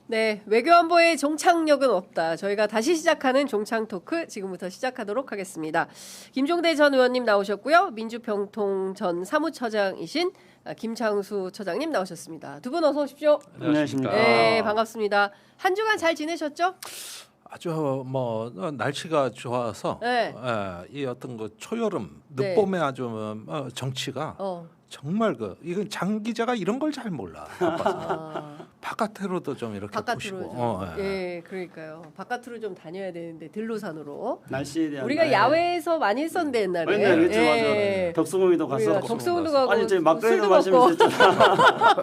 네, 외교안보의 종착역은 없다. 저희가 다시 시작하는 종착 토크 지금부터 시작하도록 하겠습니다. 김종대 전 의원님 나오셨고요. 민주평통 전 사무처장이신 김창수 처장님 나오셨습니다. 두 분 어서 오십시오. 안녕하십니까. 네, 반갑습니다. 한 주간 잘 지내셨죠? 아주 뭐 날씨가 좋아서 네. 이 어떤 그 초여름 늦봄에 아주 정치가 정말 이건 장 기자가 이런 걸 잘 몰라. 바깥으로도 좀 이렇게 보시고. 예, 그러니까요. 바깥으로 좀 다녀야 되는데 들로산으로. 날씨에 대한 우리가 야외에서 많이 했었는데 옛날에. 맨날 그랬죠, 맞아. 덕수궁이도 갔었고. 덕수궁도 가고. 아니 저희 막걸리도 마시면서 했잖아.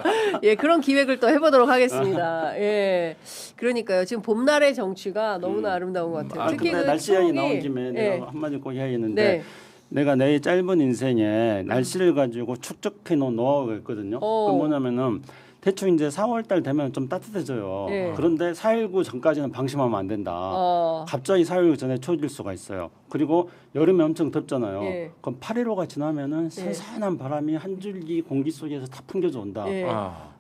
예, 그런 기획을 또 해보도록 하겠습니다. 예, 그러니까요. 지금 봄날의 정취가 너무나 아름다운 것 같아요. 특히 근데 그 날씨 이야기 추억이, 나온 김에 내가 한마디 꼭 해야겠는데. 네. 내가 내 짧은 인생에 날씨를 가지고 축적해 놓은 노하우가 있거든요. 그 뭐냐면은 대충 이제 4월달 되면 좀 따뜻해져요. 네. 그런데 4.19 전까지는 방심하면 안 된다. 갑자기 4.19 전에 추워질 수가 있어요. 그리고 여름에 엄청 덥잖아요. 네. 그럼 8.15가 지나면은 선선한 바람이 한 줄기 공기 속에서 다 풍겨져 온다.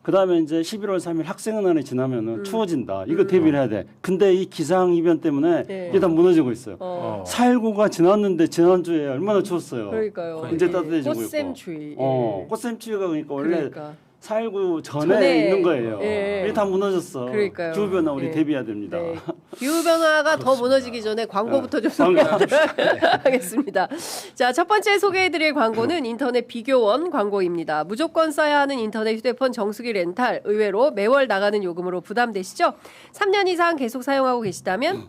그다음에 이제 11월 3일 학생의 지나면은 추워진다. 이거 대비를 해야 돼. 근데 이 기상 이변 때문에 이게 다 무너지고 있어요. 4.19가 지났는데 지난주에 얼마나 추웠어요. 그러니까요. 이제 따뜻해지고 있고. 꽃샘추위. 꽃샘추위가 그러니까 원래 4.19 전에 있는 거예요. 이게 다 무너졌어. 그러니까요. 기후변화 우리 대비해야 됩니다. 네. 기후변화가 더 무너지기 전에 광고부터 좀 소개하도록 하겠습니다. 자, 첫 번째 소개해드릴 광고는 인터넷 비교원 광고입니다. 무조건 써야 하는 인터넷 휴대폰 정수기 렌탈 의외로 매월 나가는 요금으로 부담되시죠? 3년 이상 계속 사용하고 계시다면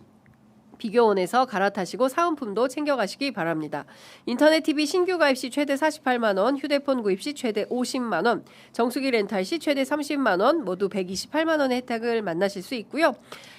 비교원에서 갈아타시고 사은품도 챙겨가시기 바랍니다. 인터넷 TV 신규 가입 시 최대 48만 원, 휴대폰 구입 시 최대 50만 원, 정수기 렌탈 시 최대 30만 원, 모두 128만 원의 혜택을 만나실 수 있고요.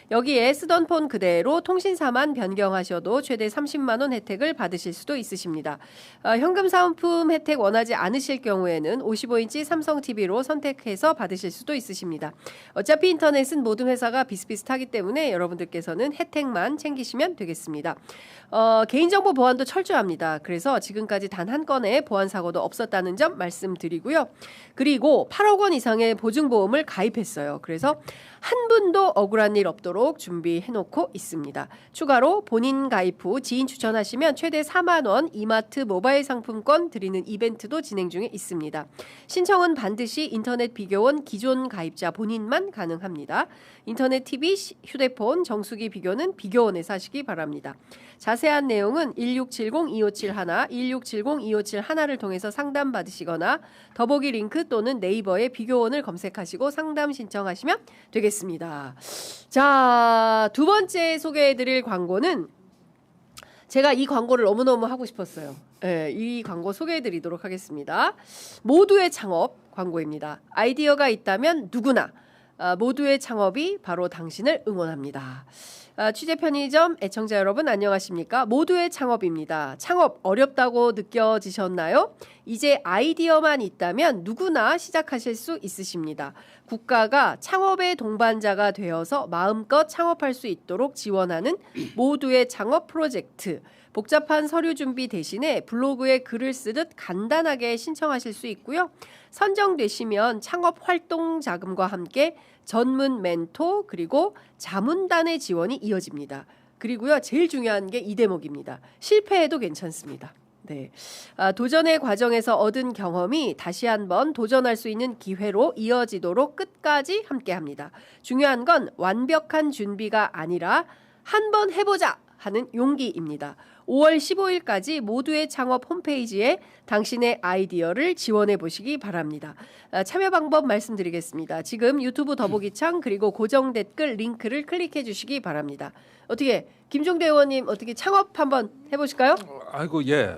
여기에 쓰던 폰 그대로 통신사만 변경하셔도 최대 30만 원 혜택을 받으실 수도 있으십니다. 현금 사은품 혜택 원하지 않으실 경우에는 55인치 삼성 TV로 선택해서 받으실 수도 있으십니다. 어차피 인터넷은 모든 회사가 비슷비슷하기 때문에 여러분들께서는 혜택만 챙기시면 되겠습니다. 개인정보 보안도 철저합니다. 그래서 지금까지 단 한 건의 보안 사고도 없었다는 점 말씀드리고요. 그리고 8억 원 이상의 보증보험을 가입했어요. 그래서 한 분도 억울한 일 없도록 준비해놓고 있습니다. 추가로 본인 가입 후 지인 추천하시면 최대 4만 원 이마트 모바일 상품권 드리는 이벤트도 진행 중에 있습니다. 신청은 반드시 인터넷 비교원 기존 가입자 본인만 가능합니다. 인터넷 TV, 휴대폰, 정수기 비교는 비교원에서 하시기 바랍니다. 자세한 내용은 1670-2571, 1670-2571를 통해서 상담 받으시거나 더보기 링크 또는 네이버에 비교원을 검색하시고 상담 신청하시면 되겠습니다. 자, 두 번째 소개해드릴 광고는 제가 이 광고를 너무너무 하고 싶었어요. 네, 이 광고 소개해드리도록 하겠습니다. 모두의 창업 광고입니다. 아이디어가 있다면 누구나 모두의 창업이 바로 당신을 응원합니다. 취재 편의점 애청자 여러분 안녕하십니까? 모두의 창업입니다. 창업 어렵다고 느껴지셨나요? 이제 아이디어만 있다면 누구나 시작하실 수 있으십니다. 국가가 창업의 동반자가 되어서 마음껏 창업할 수 있도록 지원하는 모두의 창업 프로젝트. 복잡한 서류 준비 대신에 블로그에 글을 쓰듯 간단하게 신청하실 수 있고요. 선정되시면 창업 활동 자금과 함께 전문 멘토 그리고 자문단의 지원이 이어집니다. 그리고요, 제일 중요한 게 이 대목입니다. 실패해도 괜찮습니다. 네, 도전의 과정에서 얻은 경험이 다시 한번 도전할 수 있는 기회로 이어지도록 끝까지 함께합니다. 중요한 건 완벽한 준비가 아니라 한번 해보자 하는 용기입니다. 5월 15일까지 모두의 창업 홈페이지에 당신의 아이디어를 지원해 보시기 바랍니다. 참여 방법 말씀드리겠습니다. 지금 유튜브 더보기창 그리고 고정 댓글 링크를 클릭해 주시기 바랍니다. 어떻게 김종대 의원님 어떻게 창업 한번 해보실까요? 아이고 예,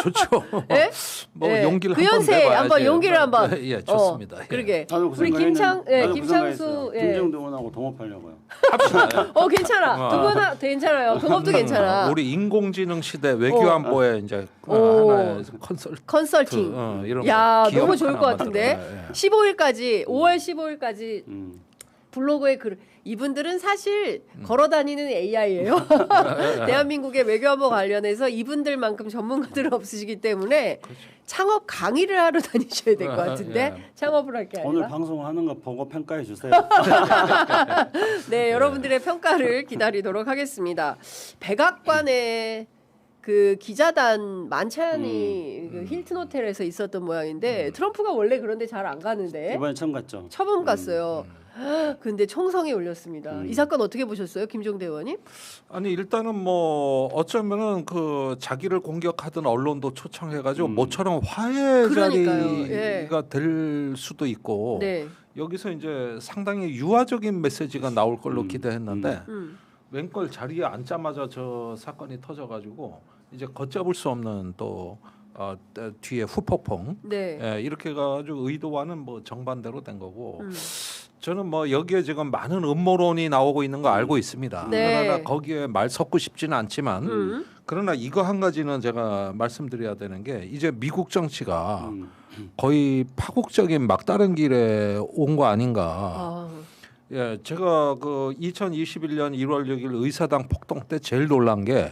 좋죠. 네? 뭐 네. 용기를 그 한번 연세에 내봐야지. 한번 용기를 한번. 예, 좋습니다. 그러게. 우리 김창수 김정도 의원하고 동업하려고요. 합시다. 괜찮아. 두 분은 괜찮아요. 동업도 괜찮아. 우리 인공지능 시대 외교안보에 이제 하나의 컨설팅. 이런 야, 기업 너무 좋을 것 하나 같은데. 만들어요. 예. 15일까지 5월 15일까지 블로그에 글 이분들은 사실 걸어다니는 AI예요. 대한민국의 외교안보 관련해서 이분들만큼 전문가들은 없으시기 때문에 그렇죠. 창업 강의를 하러 다니셔야 될 것 같은데 창업을 할 게 아니라 오늘 방송하는 거 보고 평가해 주세요. 네, 여러분들의 평가를 기다리도록 하겠습니다. 백악관의 그 기자단 만찬이 그 힐튼 호텔에서 있었던 모양인데 트럼프가 원래 그런데 잘 안 가는데 이번에 처음 갔죠. 처음 갔어요. 근데 총성이 울렸습니다. 이 사건 어떻게 보셨어요, 김종대 의원님? 아니 일단은 뭐 어쩌면은 그 자기를 공격하던 언론도 초청해가지고 모처럼 화해 자리가 될 수도 있고 네. 여기서 이제 상당히 유화적인 메시지가 나올 걸로 기대했는데 웬걸 자리에 앉자마자 저 사건이 터져가지고 이제 걷잡을 수 없는 또 뒤에 후폭풍 네. 예, 이렇게 해가지고 의도와는 뭐 정반대로 된 거고 저는 뭐 여기에 지금 많은 음모론이 나오고 있는 거 알고 있습니다. 네. 그러나 거기에 말 섞고 싶지는 않지만 그러나 이거 한 가지는 제가 말씀드려야 되는 게 이제 미국 정치가 거의 파국적인 막다른 길에 온 거 아닌가. 예, 제가 그 2021년 1월 6일 의사당 폭동 때 제일 놀란 게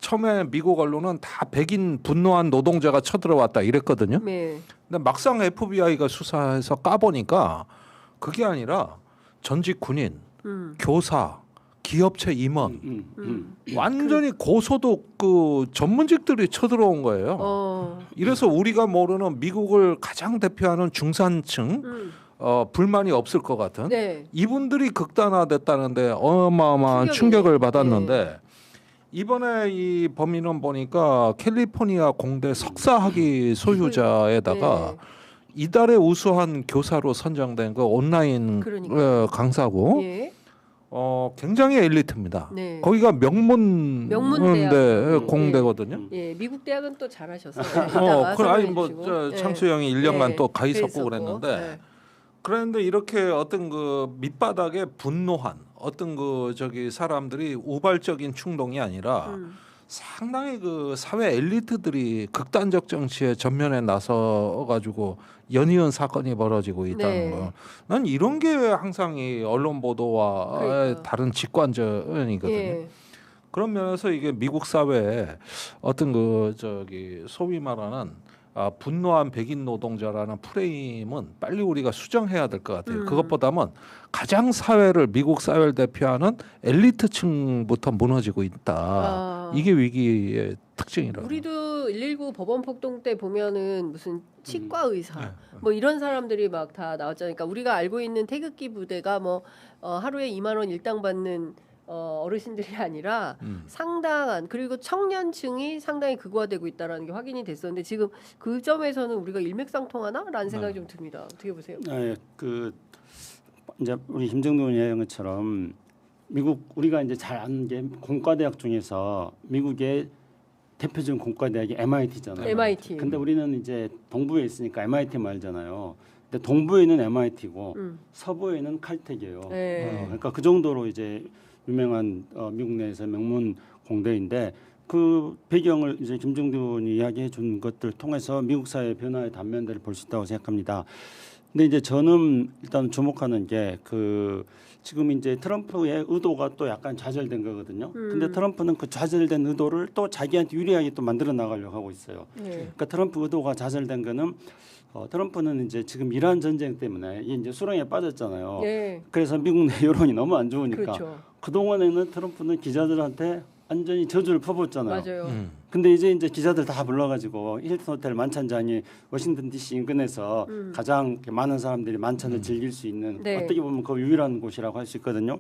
처음에 미국 언론은 다 백인 분노한 노동자가 쳐들어왔다 이랬거든요. 네. 근데 막상 FBI가 수사해서 까보니까 그게 아니라 전직 군인, 교사, 기업체 임원 완전히 고소득 그 전문직들이 쳐들어온 거예요. 이래서 우리가 모르는 미국을 가장 대표하는 중산층 불만이 없을 것 같은 네. 이분들이 극단화됐다는데 어마어마한 충격을 받았는데 네. 이번에 이 범인은 보니까 캘리포니아 공대 석사학위 소유자에다가 네. 이달의 우수한 교사로 선정된 그 온라인 강사고 예. 굉장히 엘리트입니다. 네. 거기가 명문대 공대거든요. 예, 미국 대학은 또 잘하셨어요. 아니 뭐 창수영이 1년간 또 가 있었고 그랬는데 네. 그런데 이렇게 어떤 그 밑바닥에 분노한 어떤 그 저기 사람들이 우발적인 충동이 아니라 상당히 그 사회 엘리트들이 극단적 정치에 전면에 나서 가지고 연이은 사건이 벌어지고 있다는 네. 거. 난 이런 게 항상 이 언론 보도와 그러니까. 다른 직관전이거든요. 예. 그런 면에서 이게 미국 사회에 어떤 그 저기 소위 말하는 분노한 백인 노동자라는 프레임은 빨리 우리가 수정해야 될 것 같아요. 그것보다는 가장 사회를 미국 사회를 대표하는 엘리트층부터 무너지고 있다. 이게 위기의 특징이라고. 우리도 119 법원 폭동 때 보면은 무슨 치과 의사 뭐 이런 사람들이 막 다 나왔잖아요. 그러니까 우리가 알고 있는 태극기 부대가 뭐 하루에 2만 원 일당 받는 어르신들이 아니라 상당한 그리고 청년층이 상당히 극화되고 있다라는 게 확인이 됐었는데 지금 그 점에서는 우리가 일맥상통하나라는 생각이 좀 듭니다. 어떻게 보세요? 네, 그 이제 우리 김정도 의원이 얘기한 것처럼 미국 우리가 이제 잘 아는 게 공과대학 중에서 미국의 대표적인 공과대학이 MIT잖아요. MIT. 근데 우리는 이제 동부에 있으니까 MIT 말잖아요. 근데 동부에 있는 MIT고 서부에 있는 칼텍이에요. 네. 그러니까 그 정도로 이제 유명한 미국 내에서 명문 공대인데 그 배경을 이제 김정도 의원이 이야기해 준 것들 통해서 미국 사회 변화의 단면들을 볼 수 있다고 생각합니다. 근데 이제 저는 일단 주목하는 게 그 지금 이제 트럼프의 의도가 또 약간 좌절된 거거든요. 근데 트럼프는 그 좌절된 의도를 또 자기한테 유리하게 또 만들어 나가려고 하고 있어요. 그러니까 트럼프 의도가 좌절된 거는 트럼프는 이제 지금 이란 전쟁 때문에 이제 수렁에 빠졌잖아요. 네. 그래서 미국 내 여론이 너무 안 좋으니까 그렇죠. 그동안에는 트럼프는 기자들한테 완전히 저주를 퍼붓잖아요. 맞아요. 근데 이제 기자들 다 불러가지고 힐튼 호텔 만찬장이 워싱턴 D.C. 인근에서 가장 많은 사람들이 만찬을 즐길 수 있는 네. 어떻게 보면 그 유일한 곳이라고 할 수 있거든요.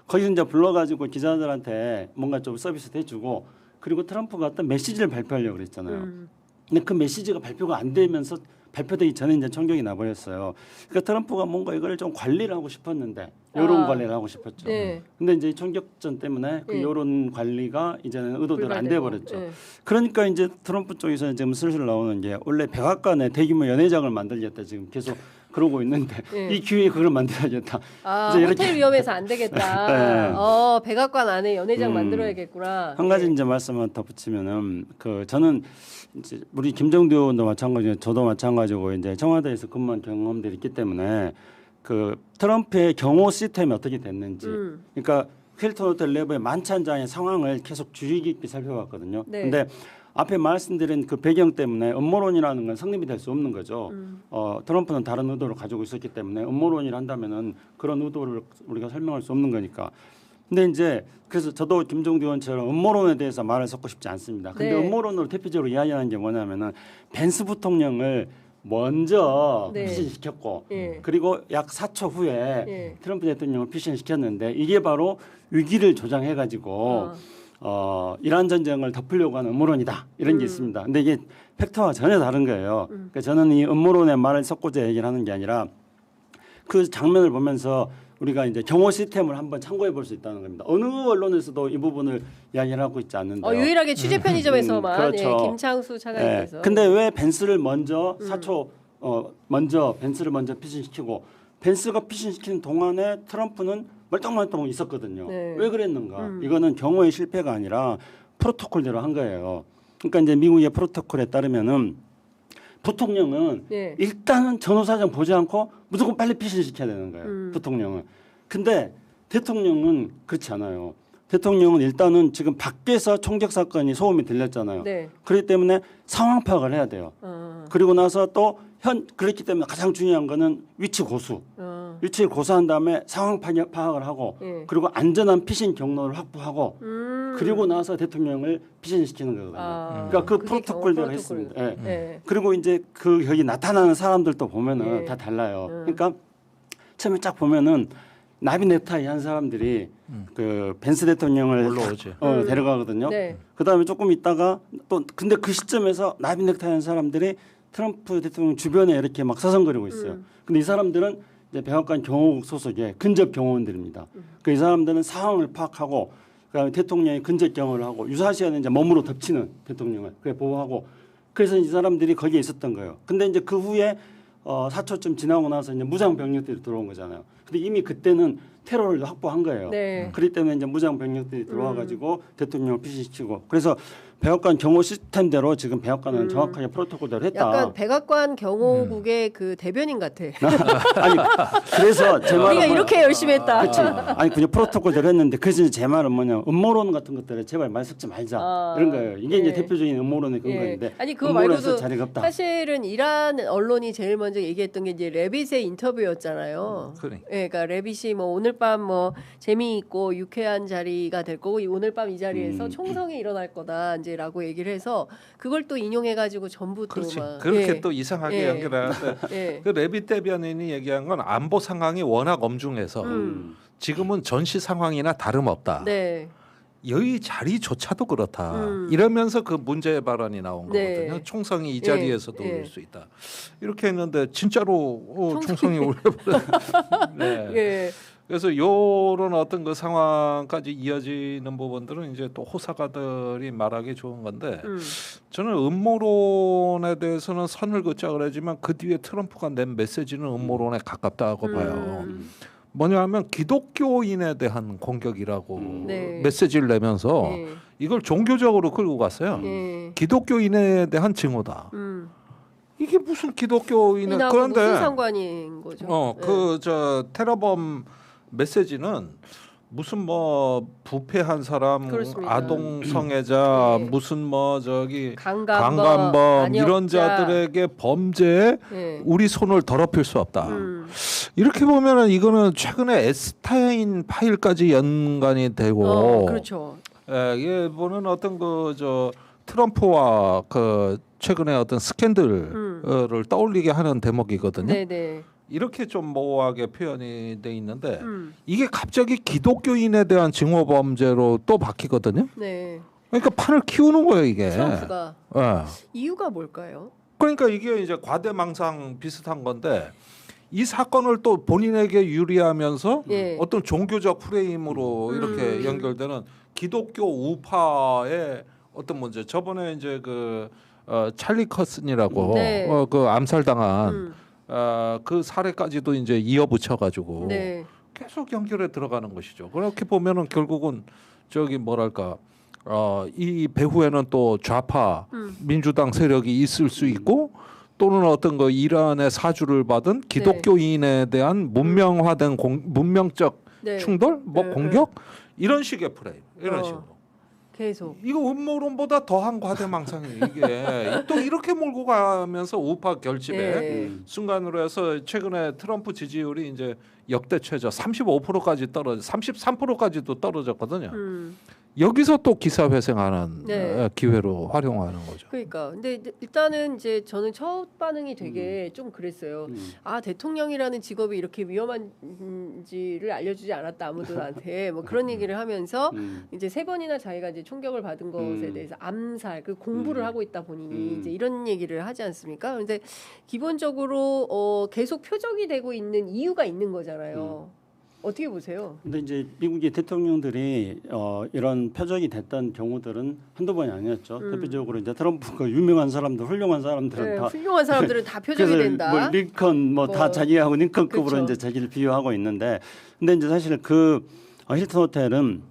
거기서 이제 불러가지고 기자들한테 뭔가 좀 서비스 해주고 그리고 트럼프가 어떤 메시지를 발표하려고 그랬잖아요. 근데 그 메시지가 발표가 안 되면서 발표되기 전에 이제 총격이 나버렸어요. 그러니까 트럼프가 뭔가 이걸 좀 관리를 하고 싶었는데 여론 관리를 하고 싶었죠. 네. 근데 이제 총격전 때문에 그 네. 여론 관리가 이제는 의도대로 안 불가되고. 돼버렸죠. 네. 그러니까 이제 트럼프 쪽에서 지금 슬슬 나오는 게 원래 백악관에 대규모 연회장을 만들겠다 지금 계속 그러고 있는데 네. 이 기회에 그걸 만들어야겠다. 아, 이제 호텔 위험해서 안 되겠다. 네. 백악관 안에 연회장 만들어야겠구나. 한 가지 네. 이제 말씀을 덧붙이면은 그 저는 이제 우리 김정도 의원도 마찬가지고 저도 마찬가지고 이제 청와대에서 근무한 경험들이 있기 때문에 그 트럼프의 경호 시스템이 어떻게 됐는지, 그러니까 힐튼 호텔 내부의 만찬장의 상황을 계속 주의 깊게 살펴봤거든요. 네. 근데 앞에 말씀드린 그 배경 때문에 음모론이라는 건 성립이 될 수 없는 거죠. 트럼프는 다른 의도를 가지고 있었기 때문에 음모론이라 한다면은 그런 의도를 우리가 설명할 수 없는 거니까. 근데 이제 그래서 저도 김종대 의원처럼 음모론에 대해서 말을 섞고 싶지 않습니다. 근데 네. 음모론으로 대표적으로 이야기하는 게 뭐냐면은 벤스 부통령을 먼저 네. 피신시켰고 예. 그리고 약 4초 후에 예. 트럼프 대통령을 피신시켰는데 이게 바로 위기를 조장해가지고 이란 전쟁을 덮으려고 하는 음모론이다 이런 게 있습니다. 근데 이게 팩트와 전혀 다른 거예요. 그러니까 저는 이 음모론의 말을 섞고자 얘기를 하는 게 아니라 그 장면을 보면서 우리가 이제 경호 시스템을 한번 참고해 볼 수 있다는 겁니다. 어느 언론에서도 이 부분을 이야기를 하고 있지 않는데요. 유일하게 취재 편의점에서만 그렇죠. 예, 김창수 차관님께서. 네. 근데 왜 벤스를 먼저 4초 먼저 벤스를 먼저 피신시키고 벤스가 피신시키는 동안에 트럼프는 멀뚱멀뚱 있었거든요. 네. 왜 그랬는가? 이거는 경호의 실패가 아니라 프로토콜대로 한 거예요. 그러니까 이제 미국의 프로토콜에 따르면은 부통령은 네. 일단은 전후사정 보지 않고 무조건 빨리 피신시켜야 되는 거예요. 부통령은. 근데 대통령은 그렇지 않아요. 대통령은 일단은 지금 밖에서 총격 사건이 소음이 들렸잖아요. 네. 그렇기 때문에 상황 파악을 해야 돼요. 그리고 나서 또 그렇기 때문에 가장 중요한 거는 위치 고수. 위치를 고수한 다음에 상황 파악을 하고 예. 그리고 안전한 피신 경로를 확보하고 그리고 나서 대통령을 피신시키는 거거든요. 그러니까 그 그게 프로토콜대로 경호 했습니다. 프로토콜. 예. 예. 그리고 이제 그 여기 나타나는 사람들도 보면은 예. 다 달라요. 그러니까 처음에 쫙 보면은 나비 넥타이 한 사람들이 그 벤스 대통령을 올라오지. 데려가거든요. 네. 그다음에 조금 있다가 또 근데 그 시점에서 나비 넥타이 한 사람들이 트럼프 대통령 주변에 이렇게 막 서성거리고 있어요. 근데 이 사람들은 이제 백악관 경호국 소속의 근접 경호원들입니다. 그 이 사람들은 상황을 파악하고 그다음에 대통령이 근접 경호를 하고 유사시에는 이제 몸으로 덮치는 대통령을 그래 보호하고 그래서 이 사람들이 거기에 있었던 거예요. 근데 이제 그 후에 4초쯤 지나고 나서 이제 무장 병력들이 들어온 거잖아요. 근데 이미 그때는 테러를 확보한 거예요. 네. 그렇기 때문에 이제 무장 병력들이 들어와 가지고 대통령을 피신시키고 그래서 백악관 경호 시스템대로 지금 백악관은 정확하게 프로토콜대로 했다. 약간 백악관 경호국의 그 대변인 같아. 아니 그래서 제 말은 우리가 이렇게 열심히 했다. 그렇지. 아니 그냥 프로토콜대로 했는데 그래서 제 말은 뭐냐 음모론 같은 것들에 제발 말 섞지 말자 이런 거예요. 이게 이제 예. 대표적인 음모론의 근거인데 예. 아니 그거 음모론에서 말고도 자리가 없다. 사실은 이란 언론이 제일 먼저 얘기했던 게 이제 레빗의 인터뷰였잖아요. 그러니까. 예, 그러니까 레빗이 뭐 오늘 밤 뭐 재미있고 유쾌한 자리가 될 거고 오늘 밤 이 자리에서 총성이 일어날 거다 이제라고 얘기를 해서 그걸 또 인용해가지고 전부 그렇지. 또 막 그렇게 예. 또 이상하게 예. 연결하는데 예. 그 레빗 대변인이 얘기한 건 안보 상황이 워낙 엄중해서 지금은 전시 상황이나 다름없다. 네. 여의 자리조차도 그렇다. 이러면서 그 문제 발언이 나온 네. 거거든요. 총성이 이 예. 자리에서도 예. 올 수 있다. 이렇게 했는데 진짜로 총성이 올려버려. 네. 예. 그래서 이런 어떤 그 상황까지 이어지는 부분들은 이제 또 호사가들이 말하기 좋은 건데 저는 음모론에 대해서는 선을 긋자 그러지만 그 뒤에 트럼프가 낸 메시지는 음모론에 가깝다고 봐요. 뭐냐하면 기독교인에 대한 공격이라고 네. 메시지를 내면서 예. 이걸 종교적으로 끌고 갔어요. 예. 기독교인에 대한 증오다. 이게 무슨 기독교인에 이나하고 그런데 무슨 상관인 거죠? 예. 그 저 테러범 메시지는 무슨 뭐 부패한 사람, 그렇습니다. 아동 성애자, 네. 무슨 뭐 저기 강간범, 강간범 이런 반역자. 자들에게 범죄에 예. 우리 손을 더럽힐 수 없다. 이렇게 보면은 이거는 최근에 에스타인 파일까지 연관이 되고, 그렇죠. 예, 이게 보는 어떤 그 저 트럼프와 그 최근에 어떤 스캔들을 떠올리게 하는 대목이거든요. 네네. 이렇게 좀 모호하게 표현이 돼 있는데 이게 갑자기 기독교인에 대한 증오 범죄로 또 바뀌거든요. 네. 그러니까 판을 키우는 거예요 이게. 트럼프가 예. 이유가 뭘까요? 그러니까 이게 이제 과대망상 비슷한 건데 이 사건을 또 본인에게 유리하면서 예. 어떤 종교적 프레임으로 이렇게 연결되는 기독교 우파의 어떤 문제. 저번에 이제 그 찰리 커슨이라고 네. 그 암살당한 그 사례까지도 이제 이어붙여가지고 네. 계속 연결해 들어가는 것이죠. 그렇게 보면은 결국은 저기 뭐랄까 이 배후에는 또 좌파 민주당 세력이 있을 수 있고 또는 어떤 거 이란의 사주를 받은 기독교인에 대한 문명화된 문명적 네. 충돌, 뭐 네, 공격 이런 식의 프레임, 이런 식으로. 계속. 이거 음모론보다 더한 과대망상이에요. 이게 또 이렇게 몰고 가면서 우파 결집에 네. 순간으로 해서 최근에 트럼프 지지율이 이제 역대 최저 35%까지 33%까지도 떨어졌거든요. 여기서 또 기사 회생하는 네. 기회로 활용하는 거죠. 그러니까 근데 일단은 이제 저는 첫 반응이 되게 좀 그랬어요. 아 대통령이라는 직업이 이렇게 위험한지를 알려주지 않았다 아무도 나한테 뭐 그런 얘기를 하면서 이제 3번이나 자기가 이제 총격을 받은 것에 대해서 암살 그 공부를 하고 있다 보니 이제 이런 얘기를 하지 않습니까? 근데 기본적으로 계속 표적이 되고 있는 이유가 있는 거잖아요. 어떻게 보세요? 근데 이제 미국의 대통령들이 이런 표적이 됐던 경우들은 한두 번이 아니었죠. 대표적으로 이제 트럼프 그 유명한 사람들, 훌륭한 사람들은 네, 다 훌륭한 사람들은 다 표적이 그래서 된다. 뭐 링컨 뭐 다 자기하고 링컨급으로 그렇죠. 이제 자기를 비유하고 있는데, 근데 이제 사실 그 힐튼 호텔은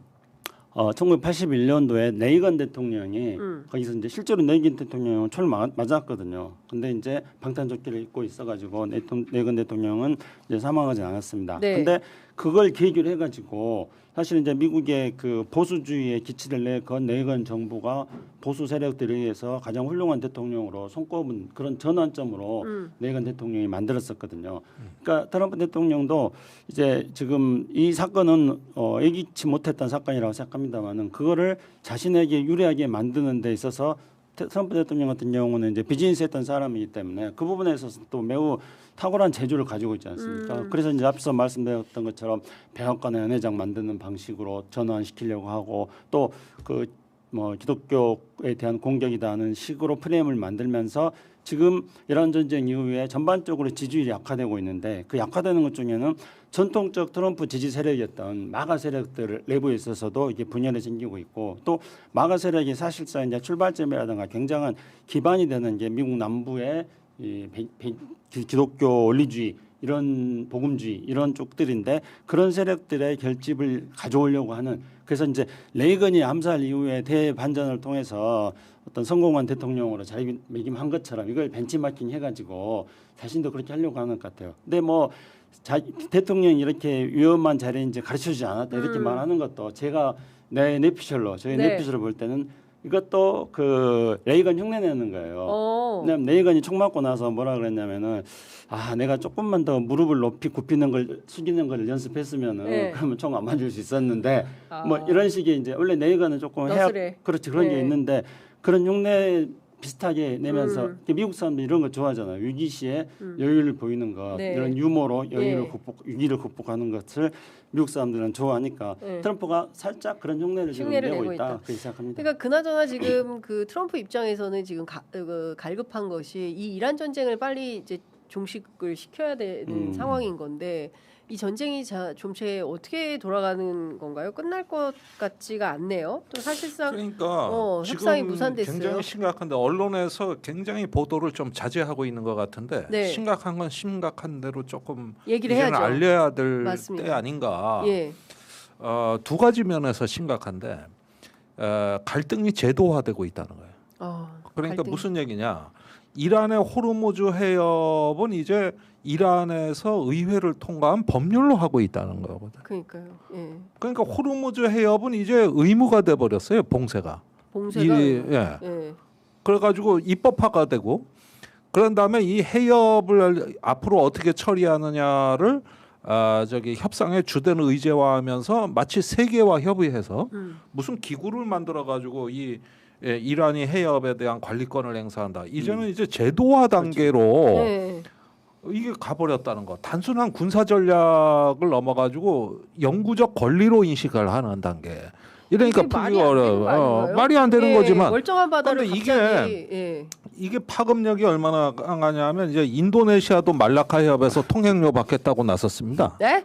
1981년도에 레이건 대통령이 거기서 이제 실제로 레이건 대통령은 총을 맞았거든요. 근데 이제 방탄조끼를 입고 있어가지고 레이건 대통령은 이제 사망하지 않았습니다. 네. 근데 그걸 계기로 해가지고 사실 이제 미국의 그 보수주의에 기치를 내건 레이건 정부가 보수 세력들에 의해서 가장 훌륭한 대통령으로 손꼽은 그런 전환점으로 레이건 대통령이 만들었었거든요. 그러니까 트럼프 대통령도 이제 지금 이 사건은 예기치 못했던 사건이라고 생각합니다만은 그거를 자신에게 유리하게 만드는 데 있어서 트럼프 대통령 같은 경우는 이제 비즈니스 했던 사람이기 때문에 그 부분에 있어서 또 매우 탁월한 재주를 가지고 있지 않습니까? 그래서 이제 앞서 말씀드렸던 것처럼 백악관의 연회장 만드는 방식으로 전환시키려고 하고 또 그 뭐 기독교에 대한 공격이다 하는 식으로 프레임을 만들면서 지금 이란 전쟁 이후에 전반적으로 지지율이 약화되고 있는데 그 약화되는 것 중에는 전통적 트럼프 지지 세력이었던 마가 세력들 내부에 있어서도 이게 분열이 생기고 있고 또 마가 세력이 사실상 이제 출발점이라든가 굉장한 기반이 되는 게 미국 남부의 이 기독교 원리주의 이런 복음주의 이런 쪽들인데 그런 세력들의 결집을 가져오려고 하는 그래서 이제 레이건이 암살 이후에 대반전을 통해서 어떤 성공한 대통령으로 자리매김한 것처럼 이걸 벤치마킹 해가지고 자신도 그렇게 하려고 하는 것 같아요. 근데 뭐 대통령이 이렇게 위험한 자리인지 가르쳐주지 않았다 이렇게 말하는 것도 제가 내 뇌피셜로 저희 네. 뇌피셜로 볼 때는 이것도 그 레이건 흉내내는 거예요. 왜냐면 레이건이 총 맞고 나서 뭐라 그랬냐면은 내가 조금만 더 무릎을 높이 굽히는 걸 숙이는 걸 연습했으면은 네. 그러면 총 안 맞을 수 있었는데 뭐 이런 식의 이제 원래 레이건은 조금 그렇지 그런 네. 게 있는데 그런 흉내 비슷하게 내면서 미국 사람들 이런 거 좋아하잖아요. 위기 시에 여유를 보이는 것, 네. 이런 유머로 여유를 네. 위기를 극복하는 것을 미국 사람들은 좋아하니까 네. 트럼프가 살짝 그런 흉내를 지금 내고 있다. 그렇게 생각합니다. 그러니까 그나저나 지금 그 트럼프 입장에서는 지금 갈급한 것이 이 이란 전쟁을 빨리 이제 종식을 시켜야 되는 상황인 건데 이 전쟁이 좀체 어떻게 돌아가는 건가요? 끝날 것 같지가 않네요. 또 사실상 그러니까 협상이 지금 무산됐어요. 굉장히 심각한데 언론에서 굉장히 보도를 좀 자제하고 있는 것 같은데 네. 심각한 건 심각한 대로 조금 얘기를 이제는 해야죠. 알려야 될 맞습니다. 때 아닌가. 예. 두 가지 면에서 심각한데 갈등이 제도화되고 있다는 거예요. 그러니까 갈등. 무슨 얘기냐? 이란의 호르무즈 해협은 이제 이란에서 의회를 통과한 법률로 하고 있다는 거거든. 그러니까요. 예. 그러니까 호르무즈 해협은 이제 의무가 돼 버렸어요. 봉쇄가. 예. 그래가지고 입법화가 되고 그런 다음에 이 해협을 앞으로 어떻게 처리하느냐를 협상의 주된 의제화하면서 마치 세계와 협의해서 무슨 기구를 만들어 가지고 이란이 해협에 대한 관리권을 행사한다. 이제는 이제 제도화 단계로 네. 이게 가버렸다는 거. 단순한 군사 전략을 넘어가지고 영구적 권리로 인식을 하는 단계. 이러니까 풀기가 어려워. 말이 안 되는 거지만. 멀쩡한 바다를 갑자기 이게 파급력이 얼마나 강하냐면 이제 인도네시아도 말라카 해협에서 통행료 받겠다고 나섰습니다. 네?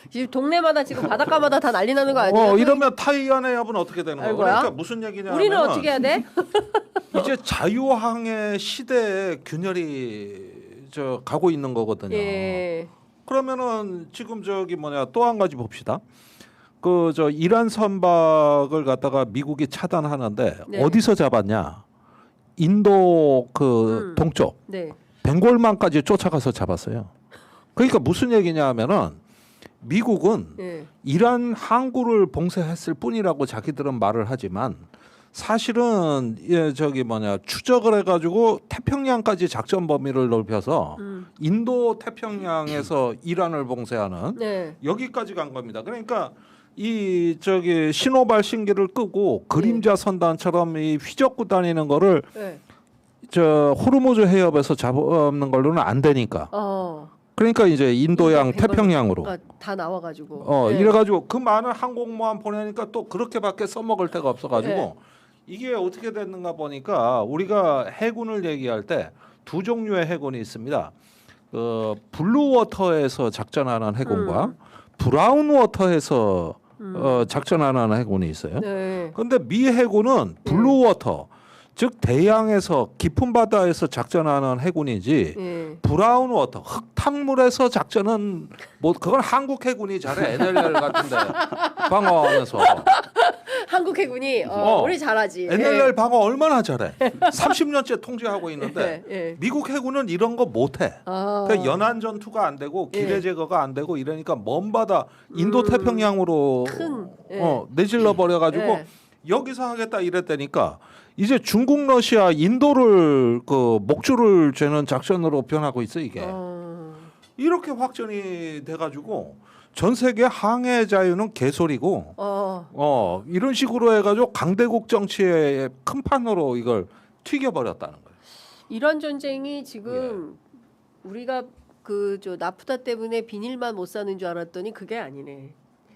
지금 동네마다 지금 바닷가마다 다 난리 나는 거 아니에요? 이러면 타이완 해협은 어떻게 되는 거야? 그러니까 무슨 얘기냐면 우리는 어떻게 해야 돼? 이제 자유항해 시대의 균열이 가고 있는 거거든요. 예. 그러면은 지금 또 한 가지 봅시다. 이란 선박을 갖다가 미국이 차단하는데 네. 어디서 잡았냐? 인도 그 동쪽 네. 벵골만까지 쫓아가서 잡았어요. 그러니까 무슨 얘기냐 하면은 미국은 네. 이란 항구를 봉쇄했을 뿐이라고 자기들은 말을 하지만 사실은 추적을 해가지고 태평양까지 작전 범위를 넓혀서 인도 태평양에서 이란을 봉쇄하는 네. 여기까지 간 겁니다. 그러니까 이 신호발 신기를 끄고 그림자 선단처럼 이 휘젓고 다니는 거를 네. 호르무즈 해협에서 잡는 걸로는 안 되니까. 그러니까 이제 인도양 태평양으로 다 나와가지고. 네. 이래가지고 그 많은 항공모함 보내니까 또 그렇게밖에 써먹을 데가 없어가지고 네. 이게 어떻게 됐는가 보니까 우리가 해군을 얘기할 때 두 종류의 해군이 있습니다. 블루워터에서 작전하는 해군과 브라운워터에서 작전하는 해군이 있어요. 네. 그런데 미 해군은 블루워터 즉 대양에서 깊은 바다에서 작전하는 해군이지 브라운워터 흙탕물에서 작전은 뭐 그건 한국 해군이 잘해. NLL 같은데 방어하면서 한국 해군이 우리 잘하지. NLL 방어 얼마나 잘해. 30년째 통제하고 있는데 미국 해군은 이런 거 못해. 그러니까 연안 전투가 안 되고 기뢰 제거가 안 되고 이러니까 먼 바다 인도 태평양으로 내질러 버려가지고 여기서 하겠다 이랬다니까 이제 중국, 러시아, 인도를 목줄을 죄는 작전으로 변하고 있어 이게. 이렇게 확전이 돼가지고 전 세계 항해 자유는 개소리고. 이런 식으로 해가지고 강대국 정치의 큰 판으로 이걸 튀겨버렸다는 거예요. 이런 전쟁이 지금 우리가 나프타 때문에 비닐만 못 사는 줄 알았더니 그게 아니네.